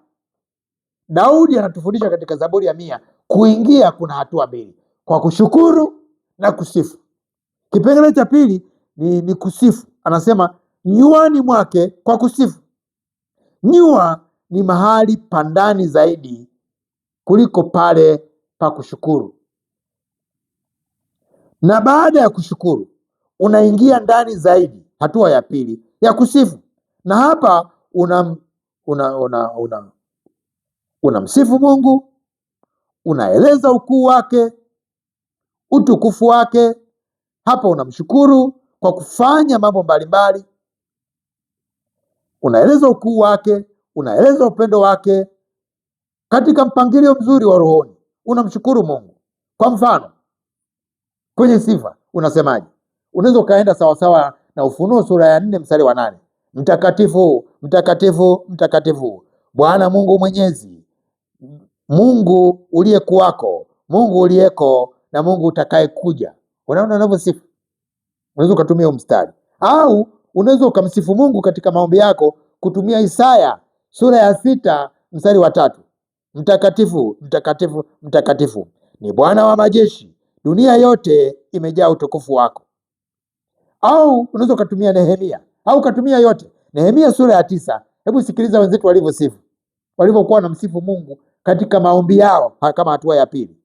Daudi anatufundisha katika Zaburi ya 100 kuingia kuna hatua mbili, kwa kushukuru na kusifu. Kipengele cha pili ni kusifu, anasema nyuani mwake kwa kusifu. Nyua ni mahali pa ndani zaidi kuliko pale pa kushukuru, na baada ya kushukuru unaingia ndani zaidi, hatua ya pili ya kusifu, na hapa unamsifu Mungu, unaeleza ukuu wake, utukufu wake. Hapa unamshukuru kwa kufanya mambo mbalimbali, unaeleza ukuu wake, unaeleza upendo wake katika mpangilio mzuri wa rohoni. Unamshukuru Mungu. Kwa mfano, kwenye sifa unasemaje? Unaweza ukaenda sawasawa na Ufunuo sura ya 4 mstari wa 8. Mtakatifu, mtakatifu, mtakatifu, Bwana Mungu Mwenyezi, Mungu uliyekuwako, Mungu uliyeko na Mungu utakaye kuja. Unaona unavyosifu? Unaweza ukatumia mstari, au unaweza ukamsifu Mungu katika maombi yako kutumia Isaya sura ya 6 mstari wa 3. Mtakatifu, mtakatifu, mtakatifu ni Bwana wa majeshi, dunia yote imejaa utukufu wako. Au unaweza ukatumia Nehemia, au ukatumia yote. Nehemia sura ya 9. Hebu sikiliza wenzetu walivyosifu, walivyokuwa na msifu Mungu katika maombi yao kama hatua ya pili.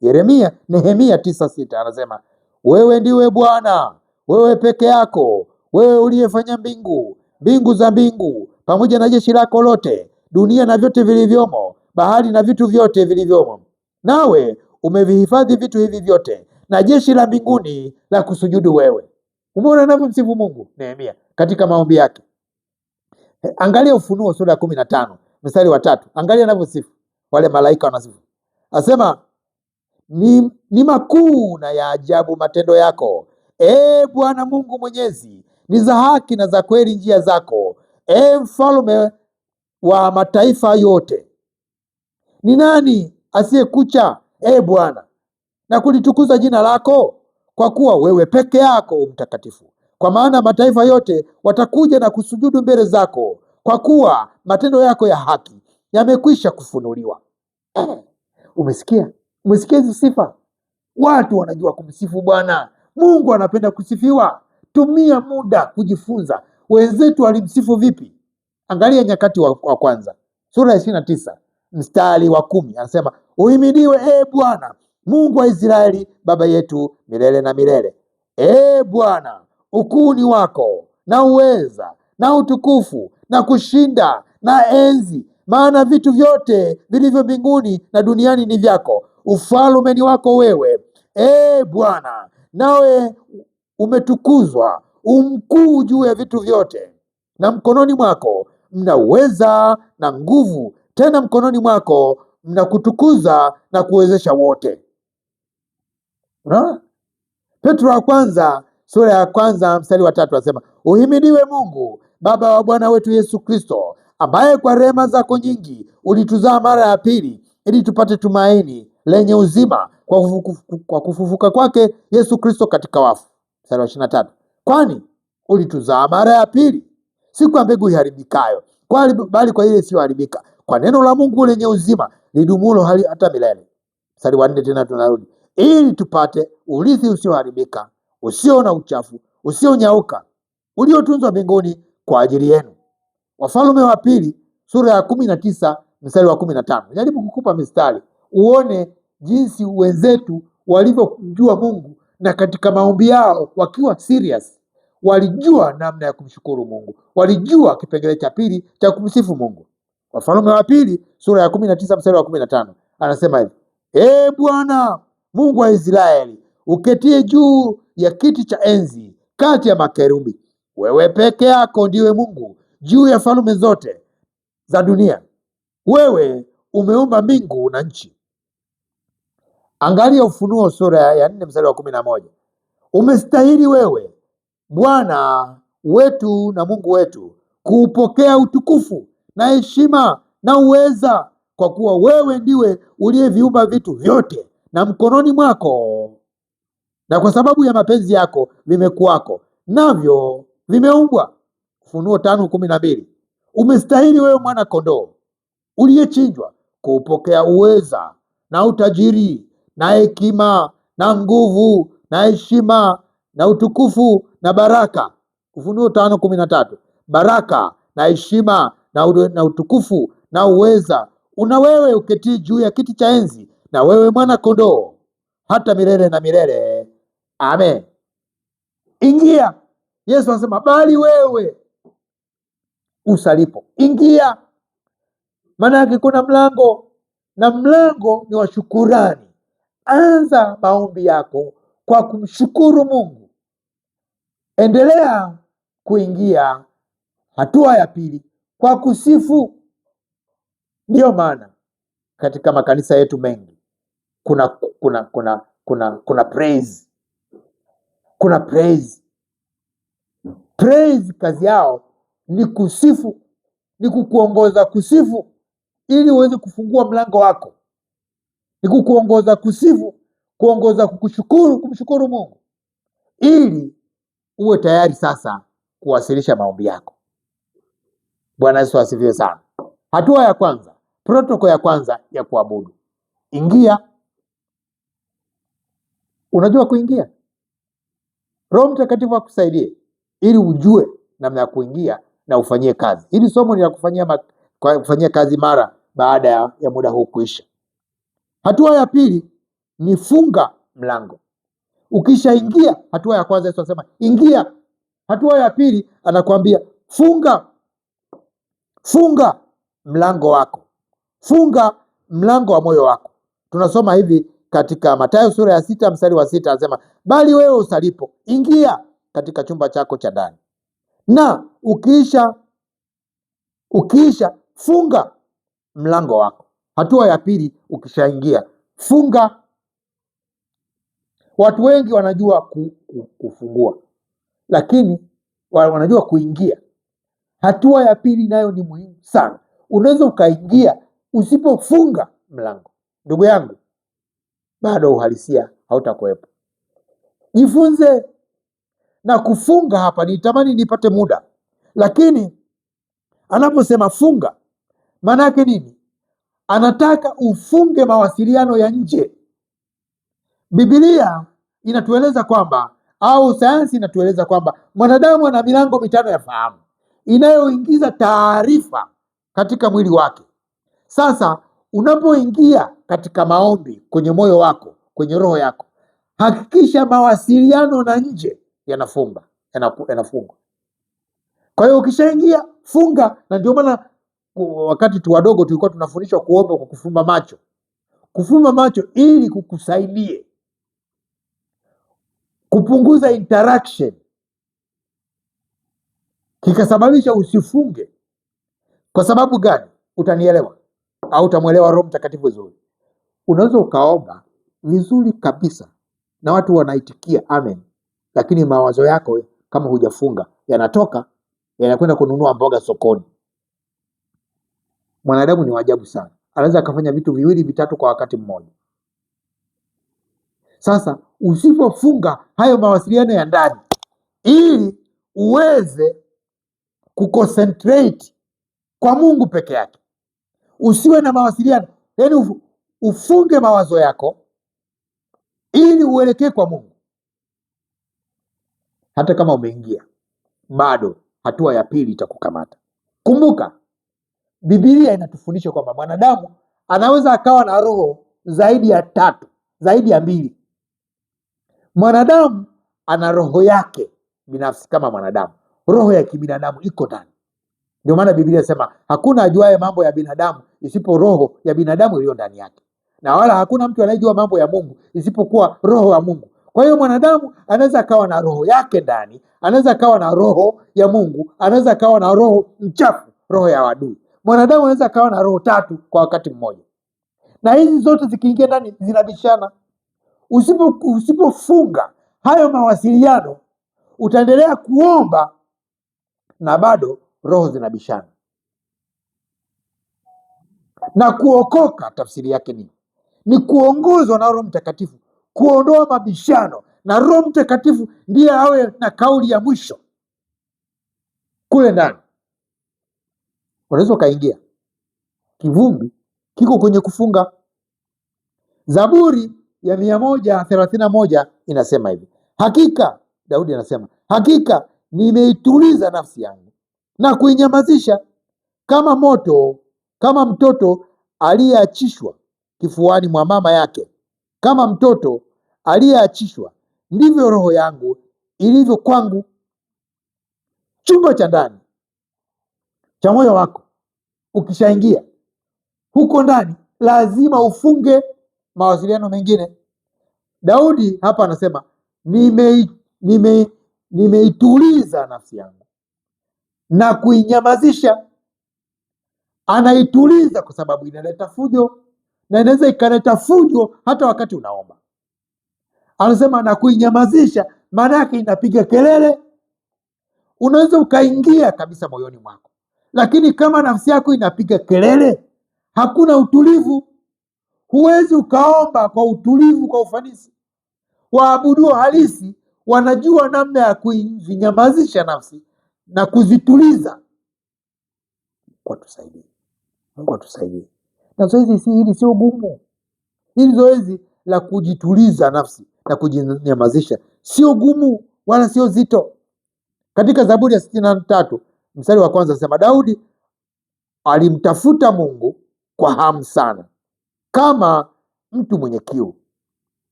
Nehemia 9:6 anasema, wewe ndiwe Bwana, wewe peke yako, wewe uliyefanya mbingu za mbingu pamoja na jeshi lako lote, dunia na vyote vilivyomo, bahari na vitu vyote vilivyomo. Nawe umevihifadhi vitu hivi vyote, na jeshi la mbinguni la kusujudu wewe. Umeona anavyomsifu Mungu Nehemia katika maombi yake. Angalia Ufunuo sura ya 15 mstari wa 3. Angalia anavyosifu wale malaika wanasifu. Asema ni makuu na ya ajabu matendo yako, Bwana Mungu Mwenyezi, ni za haki na za kweli njia zako, mfalme wa mataifa yote. Ni nani asiyekucha, Bwana, na kulitukuza jina lako? Kwa kuwa wewe peke yako mtakatifu. Kwa maana mataifa yote watakuja na kusujudu mbele zako, kwa kuwa matendo yako ya haki yamekwisha kufunuliwa. Umesikia hizo sifa? Watu wanajua kumsifu Bwana. Mungu anapenda kusifiwa. Tumia muda kujifunza wenzetu walimsifu vipi. Angalia Nyakati wa kwanza sura ya 29 mstari wa 10, anasema uhimidiwe Bwana Mungu wa Israeli baba yetu milele na milele. Bwana, ukuu ni wako, na uweza na utukufu na kushinda na enzi, maana vitu vyote vilivyo mbinguni na duniani ni vyako. Ufalme ni wako wewe, Bwana, nawe umetukuzwa, umkuu juu ya vitu vyote, na mkononi mwako mna uweza na nguvu, tena mkononi mwako mna kutukuza na kuwezesha wote. Petro wa kwanza sura ya 1 mstari wa 3 anasema uhimidiwe Mungu Baba wa Bwana wetu Yesu Kristo, ambaye kwa rehema zako nyingi ulituzaa mara ya pili, ili tupate tumaini lenye uzima kwa kufufuka kwake Yesu Kristo katika wafu. Mstari wa 23, kwani ulituzaa mara ya pili, si kwa mbegu iharibikayo, bali kwa ile isiyoharibika, kwa neno la Mungu lenye uzima lidumulo hata milele. Mstari wa 4 tena tunarudi, ili tupate urithi usioharibika, usio na uchafu, usionyauka, uliotunzwa mbinguni kwa ajili yenu. Wafalme wa pili sura ya 19 mstari wa 15. Jaribu kukupa mistari uone jinsi wenzetu walivyojua Mungu, na katika maombi yao wakiwa serious, walijua namna ya kumshukuru Mungu, walijua kipengele cha pili cha kumsifu Mungu. Wafalme wa pili sura ya 19 mstari wa 15 anasema hivi, Bwana Mungu wa Israeli, uketie juu ya kiti cha enzi kati ya makerubi, wewe peke yako ndiwe Mungu juu ya falme zote za dunia. Wewe umeumba mbingu na nchi. Angalia Ufunuo sura ya 4 mstari wa 11. Umestahili wewe Bwana wetu na Mungu wetu kuupokea utukufu na heshima na uweza, kwa kuwa wewe ndiwe uliyeviumba vitu vyote, na mkononi mwako na kwa sababu ya mapenzi yako vimekuwako, navyo vimeumbwa. Ufunuo 5:12. Umestahili wewe mwana kondoo uliyechinjwa kuupokea uweza na utajiri na hekima na nguvu na heshima na utukufu na baraka. Ufunuo 5:13. Baraka na heshima na utukufu na uweza una wewe uketii juu ya kiti cha enzi, na wewe mwana kondoo, hata milele na milele. Amen. Ingia. Yesu anasema bali wewe usalipo, ingia. Maana yake kuna mlango, na mlango ni wa shukurani. Anza maombi yako kwa kumshukuru Mungu. Endelea kuingia hatua ya pili kwa kusifu. Ndiyo maana katika makanisa yetu mengi kuna praise. Kuna praise. Praise kazi yao ni kusifu, ni kukuongoza kusifu ili uweze kufungua mlango wako, ni kukuongoza kusifu, kuongoza kumshukuru Mungu ili uwe tayari sasa kuwasilisha maombi yako. Bwana Yesu asifiwe sana. Hatua ya kwanza, protoko ya kwanza ya kuabudu. Ingia. Unajua kuingia? Roho Mtakatifu akusaidie ili ujue namna ya kuingia na ufanyie kazi. Hili somo ni la kufanyia kazi mara baada ya muda huu kuisha. Hatua ya pili ni funga mlango. Ukishaingia hatua ya kwanza, Yesu anasema ingia. Hatua ya pili anakuambia funga mlango wako, funga mlango wa moyo wako. Tunasoma hivi katika Mathayo sura ya 6 mstari wa 6, anasema bali wewe usalipo, ingia katika chumba chako cha ndani, na ukiisha funga mlango wako. Hatua ya pili, ukishaingia funga. Watu wengi wanajua kufungua, lakini wanajua kuingia. Hatua ya pili nayo ni muhimu sana. Unaweza ukaingia usipofunga mlango, ndugu yangu, bado uhalisia hautakuwepo. Jifunze na kufunga. Hapa nitamani nipate muda, lakini anaposema funga, maana yake nini? Anataka ufunge mawasiliano ya nje. Biblia inatueleza kwamba, au sayansi inatueleza kwamba mwanadamu ana milango 5 ya fahamu inayoingiza taarifa katika mwili wake. Sasa unapoingia katika maombi, kwenye moyo wako, kwenye roho yako, hakikisha mawasiliano na nje yanafungwa. Kwa hiyo ukishaingia funga. Na ndio maana wakati tu wadogo tulikuwa tunafundishwa kuomba kwa kufumba macho. Kufumba macho ili kukusaidie kupunguza interaction, kikasababisha usifunge. Kwa sababu gani? Utanielewa au utamwelewa Roho Mtakatifu vizuri. Unaweza ukaomba vizuri kabisa na watu wanaitikia amen, lakini mawazo yako kama hujafunga yanakwenda kununua mboga sokoni. Mwanadamu ni wajabu sana, anaweza akafanya vitu viwili vitatu kwa wakati mmoja. Sasa usipofunga hayo mawasiliano ya ndani, ili uweze kuconcentrate kwa Mungu peke yake, usiwe na mawasiliano, yaani ufunge mawazo yako ili uelekee kwa Mungu. Hata kama umeingia, bado hatua ya pili itakukamata. Kumbuka, Biblia inatufundisha kwamba mwanadamu anaweza akawa na roho zaidi ya 3, zaidi ya 2. Mwanadamu ana roho yake binafsi kama mwanadamu, roho ya kibinadamu iko ndani. Ndio maana Biblia inasema hakuna ajuaye mambo ya binadamu isipo roho ya binadamu iliyo ndani yake, na wala hakuna mtu anayejua mambo ya Mungu isipokuwa roho ya Mungu. Kwa hiyo mwanadamu anaweza akawa na roho yake ndani, anaweza akawa na roho ya Mungu, anaweza akawa na roho mchafu, roho ya adui. Mwanadamu anaweza akawa na roho 3 kwa wakati mmoja, na hizi zote zikiingia ndani zinabishana. Usipofunga hayo mawasiliano, utaendelea kuomba na bado roho zinabishana. Na kuokoka tafsiri yake ni kuongozwa na Roho Mtakatifu, kuondoa mabishano, na Roho Mtakatifu ndiye awe na kauli ya mwisho kule ndani. Unaweza ukaingia, kivumbi kiko kwenye kufunga. Zaburi ya 131 inasema hivi, hakika, Daudi anasema, hakika nimeituliza nafsi yangu na kuinyamazisha, kama mtoto aliyeachishwa kifuani mwa mama yake, kama mtoto aliyeachishwa, ndivyo roho yangu ilivyo kwangu. Chumba cha ndani cha moyo wako, ukishaingia huko ndani, lazima ufunge mawasiliano mengine. Daudi hapa anasema nimeituliza nafsi yangu na kuinyamazisha. Anaituliza kwa sababu inaleta fujo, na inaweza ikaleta fujo hata wakati unaomba. Anasema na kuinyamazisha, maana yake inapiga kelele. Unaweza ukaingia kabisa moyoni mwako, lakini kama nafsi yako inapiga kelele, hakuna utulivu. Huwezi ukaomba kwa utulivu, kwa ufanisi. Waabuduo halisi wanajua namna ya kuzinyamazisha nafsi na kuzituliza. Mungu atusaidie. Na zoezi hili sio gumu. Hili zoezi la kujituliza nafsi na kujinyamazisha sio gumu wala sio zito. Katika Zaburi ya 63 mstari wa kwanza sema, Daudi alimtafuta Mungu kwa hamu sana, kama mtu mwenye kiu.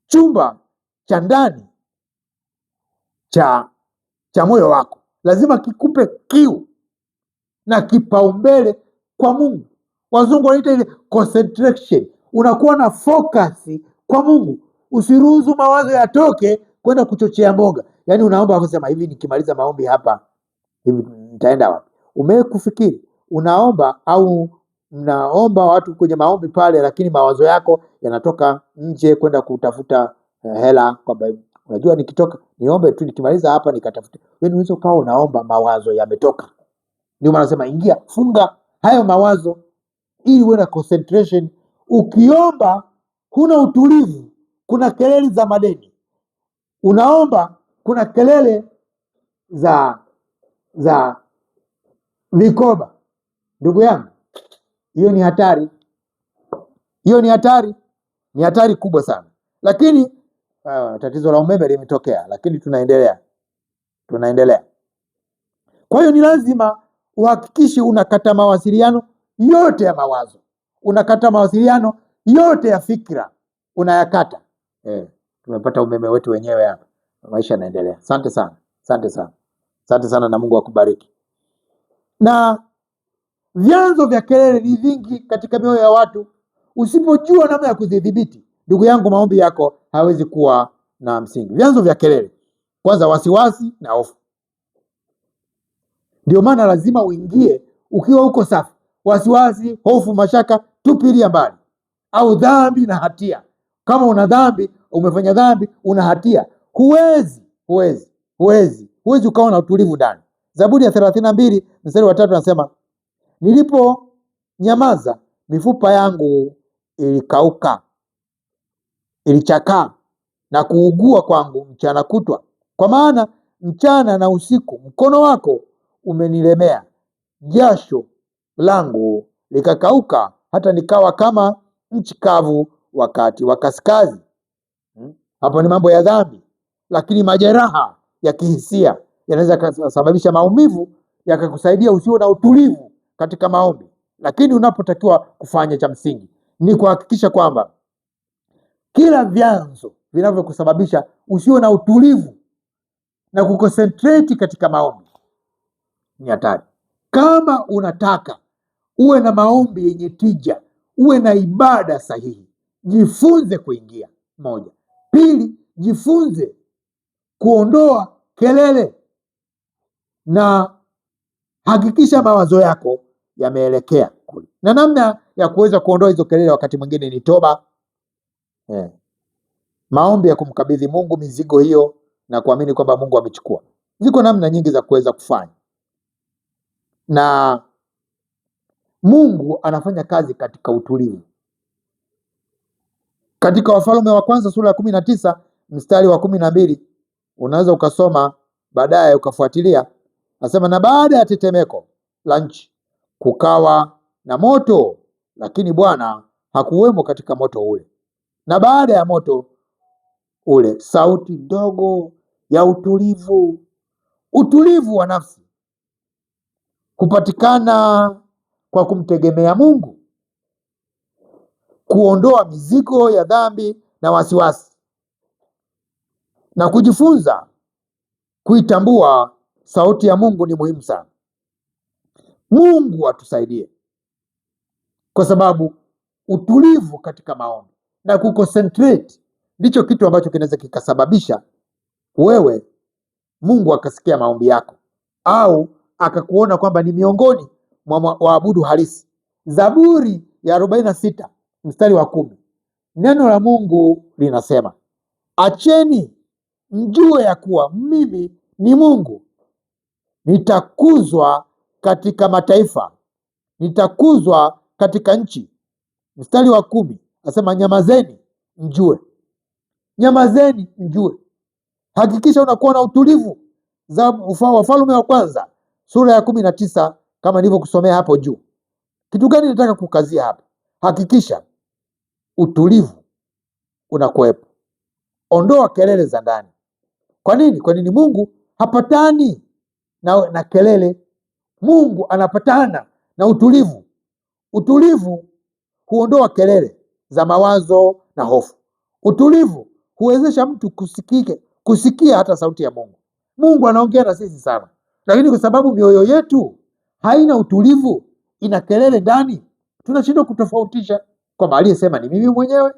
Chumba cha ndani cha moyo wako lazima kikupe kiu na kipaumbele kwa Mungu. Wazungu wanaita ile concentration. Unakuwa na focus kwa Mungu. Usiruhusu mawazo yatoke kwenda kuchochea mboga. Yaani unaomba unasema hivi, nikimaliza maombi hapa hivi nitaenda wapi? Umekufikiri unaomba au mnaomba watu kwenye maombi pale, lakini mawazo yako yanatoka nje kwenda kutafuta hela, kwamba unajua nikitoka niombe tu, nikimaliza hapa nikatafuta. Yaani unaweza ukawa unaomba mawazo yametoka. Ndio maana nasema ingia, funga hayo mawazo ili uwe na concentration. Ukiomba kuna utulivu, kuna kelele za madeni. Unaomba kuna kelele za mikoba. Ndugu yangu, hiyo ni hatari. Hiyo ni hatari kubwa sana. Lakini tatizo la umeme limetokea, lakini tunaendelea. Kwa hiyo ni lazima uhakikishe unakata mawasiliano yote ya mawazo, unakata mawasiliano yote ya fikra, unayakata. Tumepata umeme wetu wenyewe hapa, maisha yanaendelea. Asante sana, na Mungu akubariki. Na vyanzo vya kelele ni vingi katika mioyo ya watu. Usipojua namna ya kudhibiti, ndugu yangu, maombi yako hawezi kuwa na msingi. Vyanzo vya kelele, kwanza, wasiwasi na hofu. Ndio maana lazima uingie ukiwa uko safi. Wasiwasi, hofu, mashaka tupilia mbali. Au dhambi na hatia. Kama una dhambi, umefanya dhambi, una hatia, huwezi ukawa na utulivu ndani. Zaburi ya 32 mstari wa 3 anasema, niliponyamaza mifupa yangu ilikauka, ilichakaa, na kuugua kwangu mchana kutwa. Kwa maana mchana na usiku mkono wako umenilemea, jasho langu likakauka, hata nikawa kama nchi kavu wakati wa kaskazi. Hapo ni mambo ya dhambi, lakini majeraha ya kihisia yanaweza kusababisha maumivu yakakusaidia usiwe na utulivu katika maombi. Lakini unapotakiwa kufanya, cha msingi ni kuhakikisha kwamba kila vyanzo vinavyokusababisha usiwe na utulivu na kuconcentrate katika maombi ni hatari. Kama unataka uwe na maombi yenye tija, uwe na ibada sahihi, jifunze kuingia. 1. 2, jifunze kuondoa kelele, na hakikisha mawazo yako yameelekea kule. Na namna ya kuweza kuondoa hizo kelele wakati mwingine ni toba, maombi ya kumkabidhi Mungu mizigo hiyo na kuamini kwamba Mungu amechukua. Ziko namna nyingi za kuweza kufanya, na Mungu anafanya kazi katika utulivu. Katika Wafalme wa kwanza sura ya 19 mstari wa 12, unaweza ukasoma baadaye ukafuatilia. Nasema, na baada ya tetemeko la nchi kukawa na moto, lakini Bwana hakuwemo katika moto ule. Na baada ya moto ule sauti ndogo ya utulivu, Utulivu wa nafsi kupatikana kwa kumtegemea Mungu, kuondoa mizigo ya dhambi na wasiwasi, na kujifunza kuitambua sauti ya Mungu ni muhimu sana. Mungu atusaidie, kwa sababu utulivu katika maombi na kuconcentrate ndicho kitu ambacho kinaweza kikasababisha wewe Mungu akasikia maombi yako, au akakuona kwamba ni miongoni mwa waabudu halisi. Zaburi ya 46 mstari wa 10, neno la Mungu linasema, acheni mjue ya kuwa mimi ni Mungu, nitakuzwa katika mataifa, nitakuzwa katika nchi. Mstari wa 10 nasema, nyamazeni mjue, nyamazeni mjue. Hakikisha unakuwa na utulivu. Wafalme wa kwanza sura ya 19 kama nilivyokusomea hapo juu. Kitu gani nataka kukazia hapa? Hakikisha utulivu unakuwepo. Ondoa kelele za ndani. Kwa nini? Kwa nini? Mungu hapatani na kelele. Mungu anapatana na utulivu. Utulivu huondoa kelele za mawazo na hofu. Utulivu huwezesha mtu kusikia hata sauti ya Mungu. Mungu anaongea na sisi sana, lakini kwa sababu mioyo yetu haina utulivu, ina kelele ndani, tunashindwa kutofautisha kwamba aliyesema ni mimi mwenyewe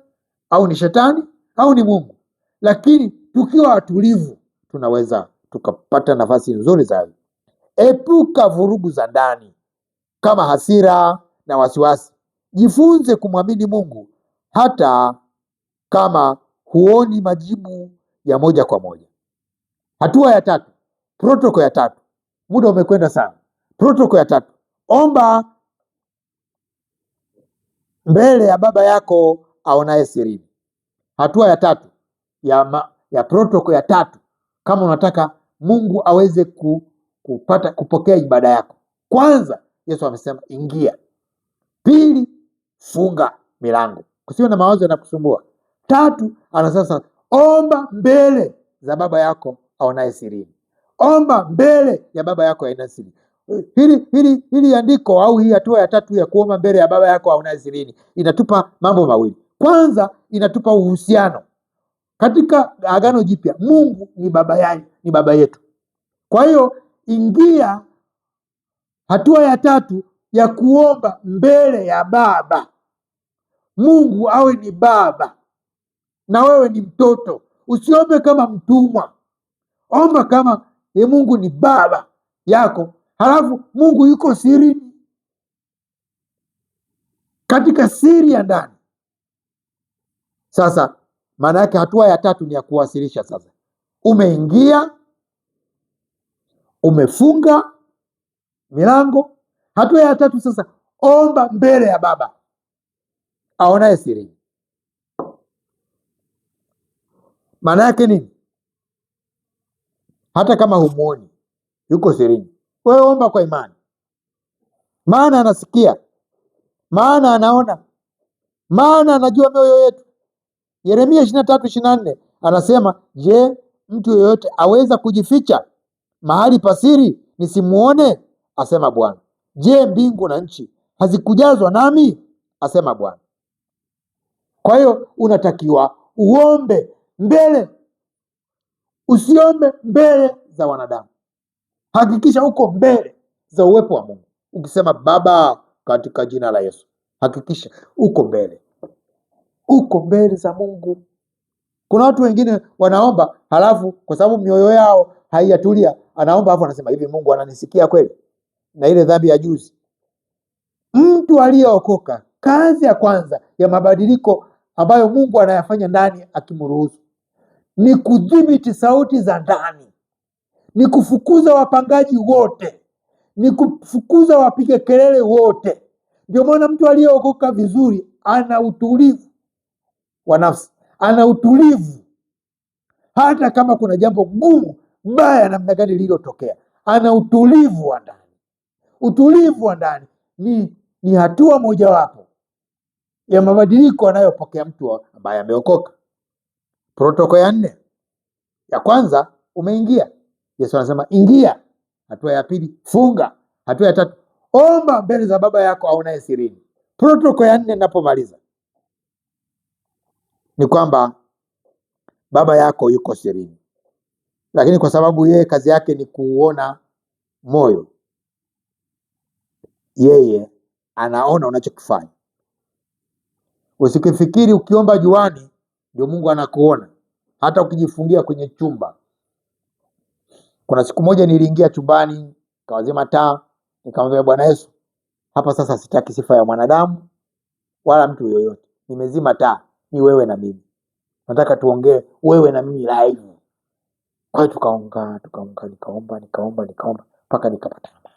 au ni shetani au ni Mungu. Lakini tukiwa watulivu, tunaweza tukapata nafasi nzuri zaidi. Epuka vurugu za ndani kama hasira na wasiwasi. Jifunze kumwamini Mungu hata kama huoni majibu ya moja kwa moja. Hatua ya 3, protoko ya 3. Muda umekwenda sana. Protoko ya 3, omba mbele ya Baba yako aonaye sirini. Hatua ya 3 ya protoko ya 3, kama unataka Mungu aweze kupokea ibada yako. Kwanza, Yesu amesema ingia. Pili, funga milango, kusiwe na mawazo yanakusumbua. 3, anasema omba mbele za Baba yako aonaye sirini. Omba mbele ya Baba yako aonaye sirini. Hili andiko au hii hatua ya 3 ya kuomba mbele ya Baba yako aonaye sirini inatupa mambo mawili. Kwanza, inatupa uhusiano. Katika Agano Jipya, Mungu ni baba yetu. Kwa hiyo ingia hatua ya 3 ya kuomba mbele ya Baba. Mungu awe ni baba na wewe ni mtoto. Usiombe kama mtumwa, omba kama Mungu ni baba yako, halafu Mungu yuko sirini, katika siri ya ndani. Sasa maana yake hatua ya 3 ni ya kuwasilisha. Sasa umeingia, umefunga milango. Hatua ya 3 sasa, omba mbele ya Baba aonaye sirini. Maana yake nini? Hata kama humuoni, yuko sirini, wewe omba kwa imani, maana anasikia, maana anaona, maana anajua mioyo yetu. Yeremia 23:24 anasema, je, mtu yoyote aweza kujificha mahali pasiri nisimuone? Asema Bwana. Je, mbingu na nchi hazikujazwa nami? Asema Bwana. Kwa hiyo unatakiwa uombe mbele, usiombe mbele za wanadamu. Hakikisha uko mbele za uwepo wa Mungu. Ukisema Baba katika jina la Yesu, hakikisha uko mbele za Mungu. Kuna watu wengine wanaomba, halafu kwa sababu mioyo yao haijatulia, anaomba hapo anasema hivi, Mungu ananisikia kweli? Na ile dhambi ya juzi. Mtu aliyeokoka, kazi ya kwanza ya mabadiliko ambayo Mungu anayafanya ndani akimruhusu ni kudhibiti sauti za ndani, ni kufukuza wapangaji wote, ni kufukuza wapiga kelele wote. Ndio maana mtu aliyeokoka vizuri ana utulivu wa nafsi, ana utulivu hata kama kuna jambo gumu baya namna gani lililotokea, ana utulivu wa ndani. Utulivu wa ndani ni hatua mojawapo ya mabadiliko anayopokea mtu ambaye ameokoka. Protoko ya 4, ya kwanza umeingia, Yesu anasema ingia. Hatua ya pili, funga. Hatua ya tatu, omba mbele za Baba yako aonaye sirini. Protoko ya 4 ninapomaliza ni kwamba Baba yako yuko sirini, lakini kwa sababu yeye kazi yake ni kuona moyo, yeye anaona unachokifanya. Usikifikiri ukiomba juani ndio Mungu anakuona, hata ukijifungia kwenye chumba. Kuna siku moja niliingia chumbani, kawazima taa, nikamwambia Bwana Yesu, hapa sasa sitaki sifa ya mwanadamu wala mtu yoyote. Nimezima taa, ni wewe na mimi. Nataka tuongee wewe na mimi live. Kwa hiyo nikaomba mpaka nikapata amani.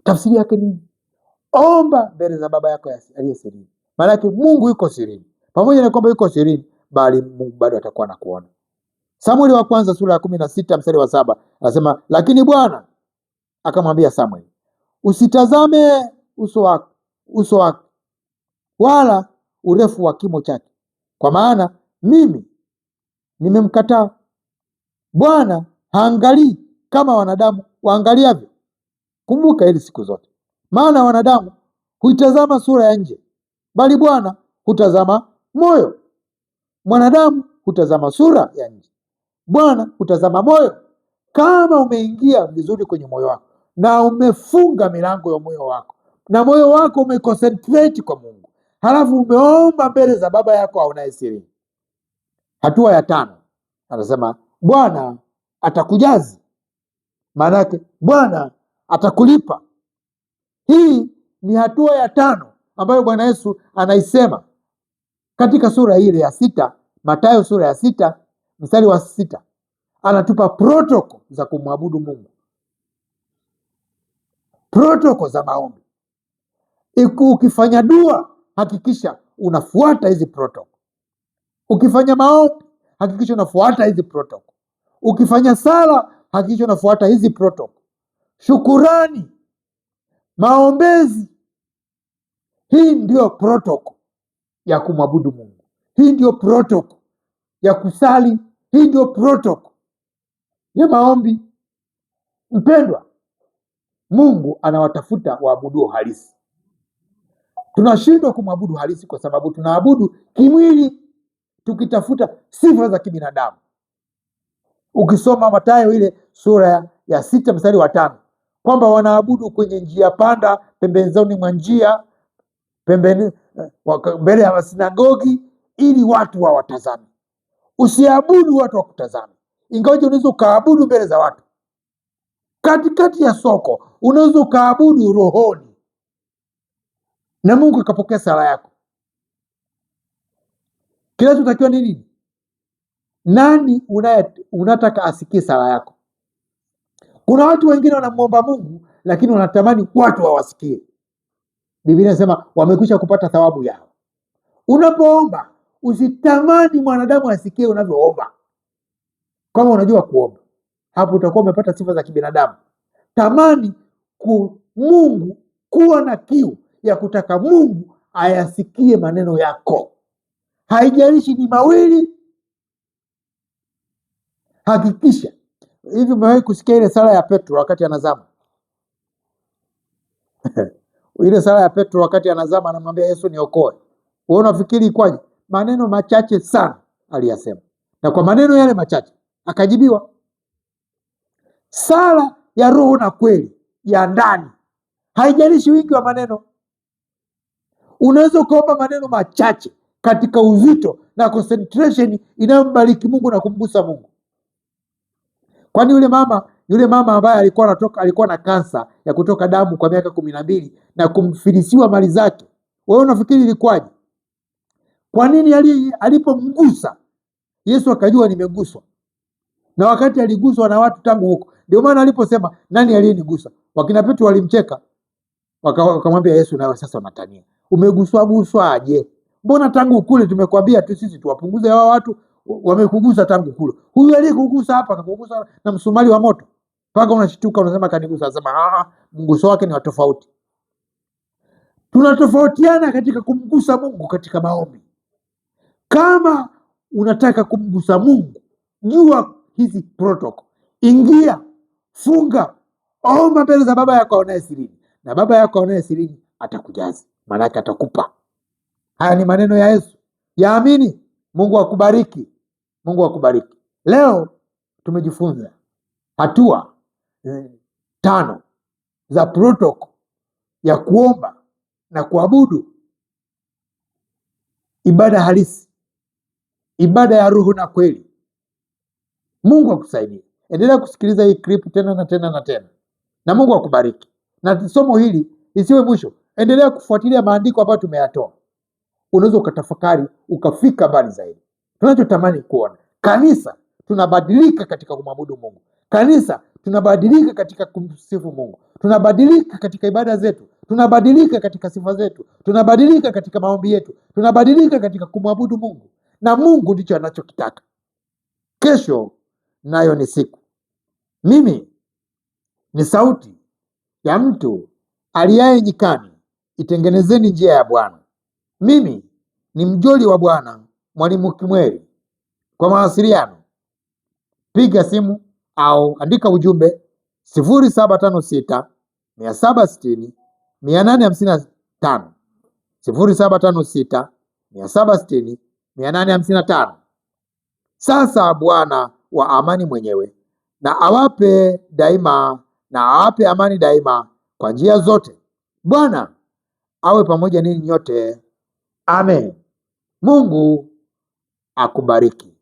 Tafsiri yake ni omba mbele za Baba yako aliye sirini. Maana yake Mungu yuko sirini. Pamoja na kwamba yuko sirini, bali Mungu bado atakuwa anakuona. Samueli wa kwanza sura ya 16 mstari wa 7 anasema, lakini Bwana akamwambia Samueli, usitazame uso wake wala urefu wa kimo chake, kwa maana mimi nimemkataa. Bwana haangalii kama wanadamu waangaliavyo. Kumbuka hili siku zote, maana wanadamu huitazama sura ya nje, bali Bwana hutazama moyo. Mwanadamu hutazama sura ya nje, Bwana hutazama moyo. Kama umeingia vizuri kwenye moyo wako na umefunga milango ya moyo wako na moyo wako umeconcentrate kwa Mungu, halafu umeomba mbele za Baba yako aonaye sirini, hatua ya 5 anasema Bwana atakujazi. Maana yake Bwana atakulipa. Hii ni hatua ya 5 ambayo Bwana Yesu anaisema katika sura ile ya 6, Mathayo sura ya 6 mstari wa 6. Anatupa protoko za kumwabudu Mungu, protoko za maombi. Ukifanya dua, hakikisha unafuata hizi protoko. Ukifanya maombi, hakikisha unafuata hizi protoko. Ukifanya sala, hakikisha unafuata hizi protoko. Shukurani, maombezi, hii ndio protoko ya kumwabudu Mungu. Hii ndio protoko ya kusali. Hii ndio protoko ya maombi. Mpendwa, Mungu anawatafuta waabudu halisi. Tunashindwa kumwabudu halisi kwa sababu tunaabudu kimwili, tukitafuta sifa za kibinadamu. Ukisoma Mathayo ile sura ya 6 mstari wa 5, kwamba wanaabudu kwenye njia panda, pembezoni mwa njia, pembeni mbele ya masinagogi, ili watu wawatazame. Usiabudu watu wakutazame. Ingawaje unaweza ukaabudu mbele za watu, katikati ya soko unaweza ukaabudu rohoni na Mungu akapokea sala yako. Kinachotakiwa ni nini? Nani unataka asikie sala yako? Kuna watu wengine wanamuomba Mungu lakini wanatamani watu wawasikie. Biblia inasema wamekwisha kupata thawabu yao. Unapoomba usitamani mwanadamu asikie unavyoomba. Kama unajua kuomba, hapo utakuwa umepata sifa za kibinadamu. Tamani Mungu, kuwa na kiu ya kutaka Mungu ayasikie maneno yako. Haijalishi ni mawili. Hakikisha. Hivi umewahi kusikia ile sala ya Petro wakati anazama? Ile sala ya Petro wakati anazama, anamwambia Yesu niokoe. Wewe unafikiri ikwaje? Maneno machache sana aliyasema, na kwa maneno yale machache akajibiwa. Sala ya roho na kweli ya ndani, haijalishi wingi wa maneno. Unaweza ukaomba maneno machache katika uzito na concentration inayombariki Mungu na kumgusa Mungu. Kwani yule mama ambaye alikuwa na kansa ya kutoka damu kwa miaka 12 na kumfilisiwa mali zake, wewe unafikiri ilikuwaje? Kwa nini alipomgusa Yesu akajua nimeguswa? Na wakati aliguswa na watu tangu huko. Ndio maana aliposema nani aliyenigusa, wakina Petro walimcheka, wakamwambia Yesu, nawe sasa unatania, umeguswa aje? Mbona tangu kule tumekwambia tu sisi tuwapunguze hawa watu, wamekugusa tangu kule. Huyu aliyekugusa hapa akakugusa na msumari wa moto mpaka unashtuka unasema kanigusa. Anasema mguso wake ni wa tofauti. Tunatofautiana katika kumgusa Mungu katika maombi. Kama unataka kumgusa Mungu, jua hizi protocol. Ingia, funga, omba mbele za Baba yako aonaye sirini, na Baba yako aonaye sirini atakujaza, maana yake atakupa. Haya ni maneno ya Yesu, yaamini. Mungu akubariki, Mungu akubariki. Leo tumejifunza hatua 5 za protocol ya kuomba na kuabudu, ibada halisi, ibada ya roho na kweli. Mungu akusaidie. Endelea kusikiliza hii clip tena na tena na tena, na Mungu akubariki. Na somo hili lisiwe mwisho, endelea kufuatilia maandiko ambayo tumeyatoa. Unaweza ukatafakari ukafika mbali zaidi. Tunachotamani kuona kanisa tunabadilika katika kumwabudu Mungu, kanisa tunabadilika katika kumsifu Mungu, tunabadilika katika ibada zetu, tunabadilika katika sifa zetu, tunabadilika katika maombi yetu, tunabadilika katika kumwabudu Mungu, na Mungu ndicho anachokitaka. Kesho nayo ni siku. Mimi ni sauti ya mtu aliaye nyikani, itengenezeni njia ya Bwana. Mimi ni mjoli wa Bwana, Mwalimu Kimweri. Kwa mawasiliano piga simu au andika ujumbe 0756 760 855, 0756 760 855. Sasa Bwana wa amani mwenyewe na awape daima, na awape amani daima kwa njia zote. Bwana awe pamoja ninyi nyote. Amen. Mungu akubariki.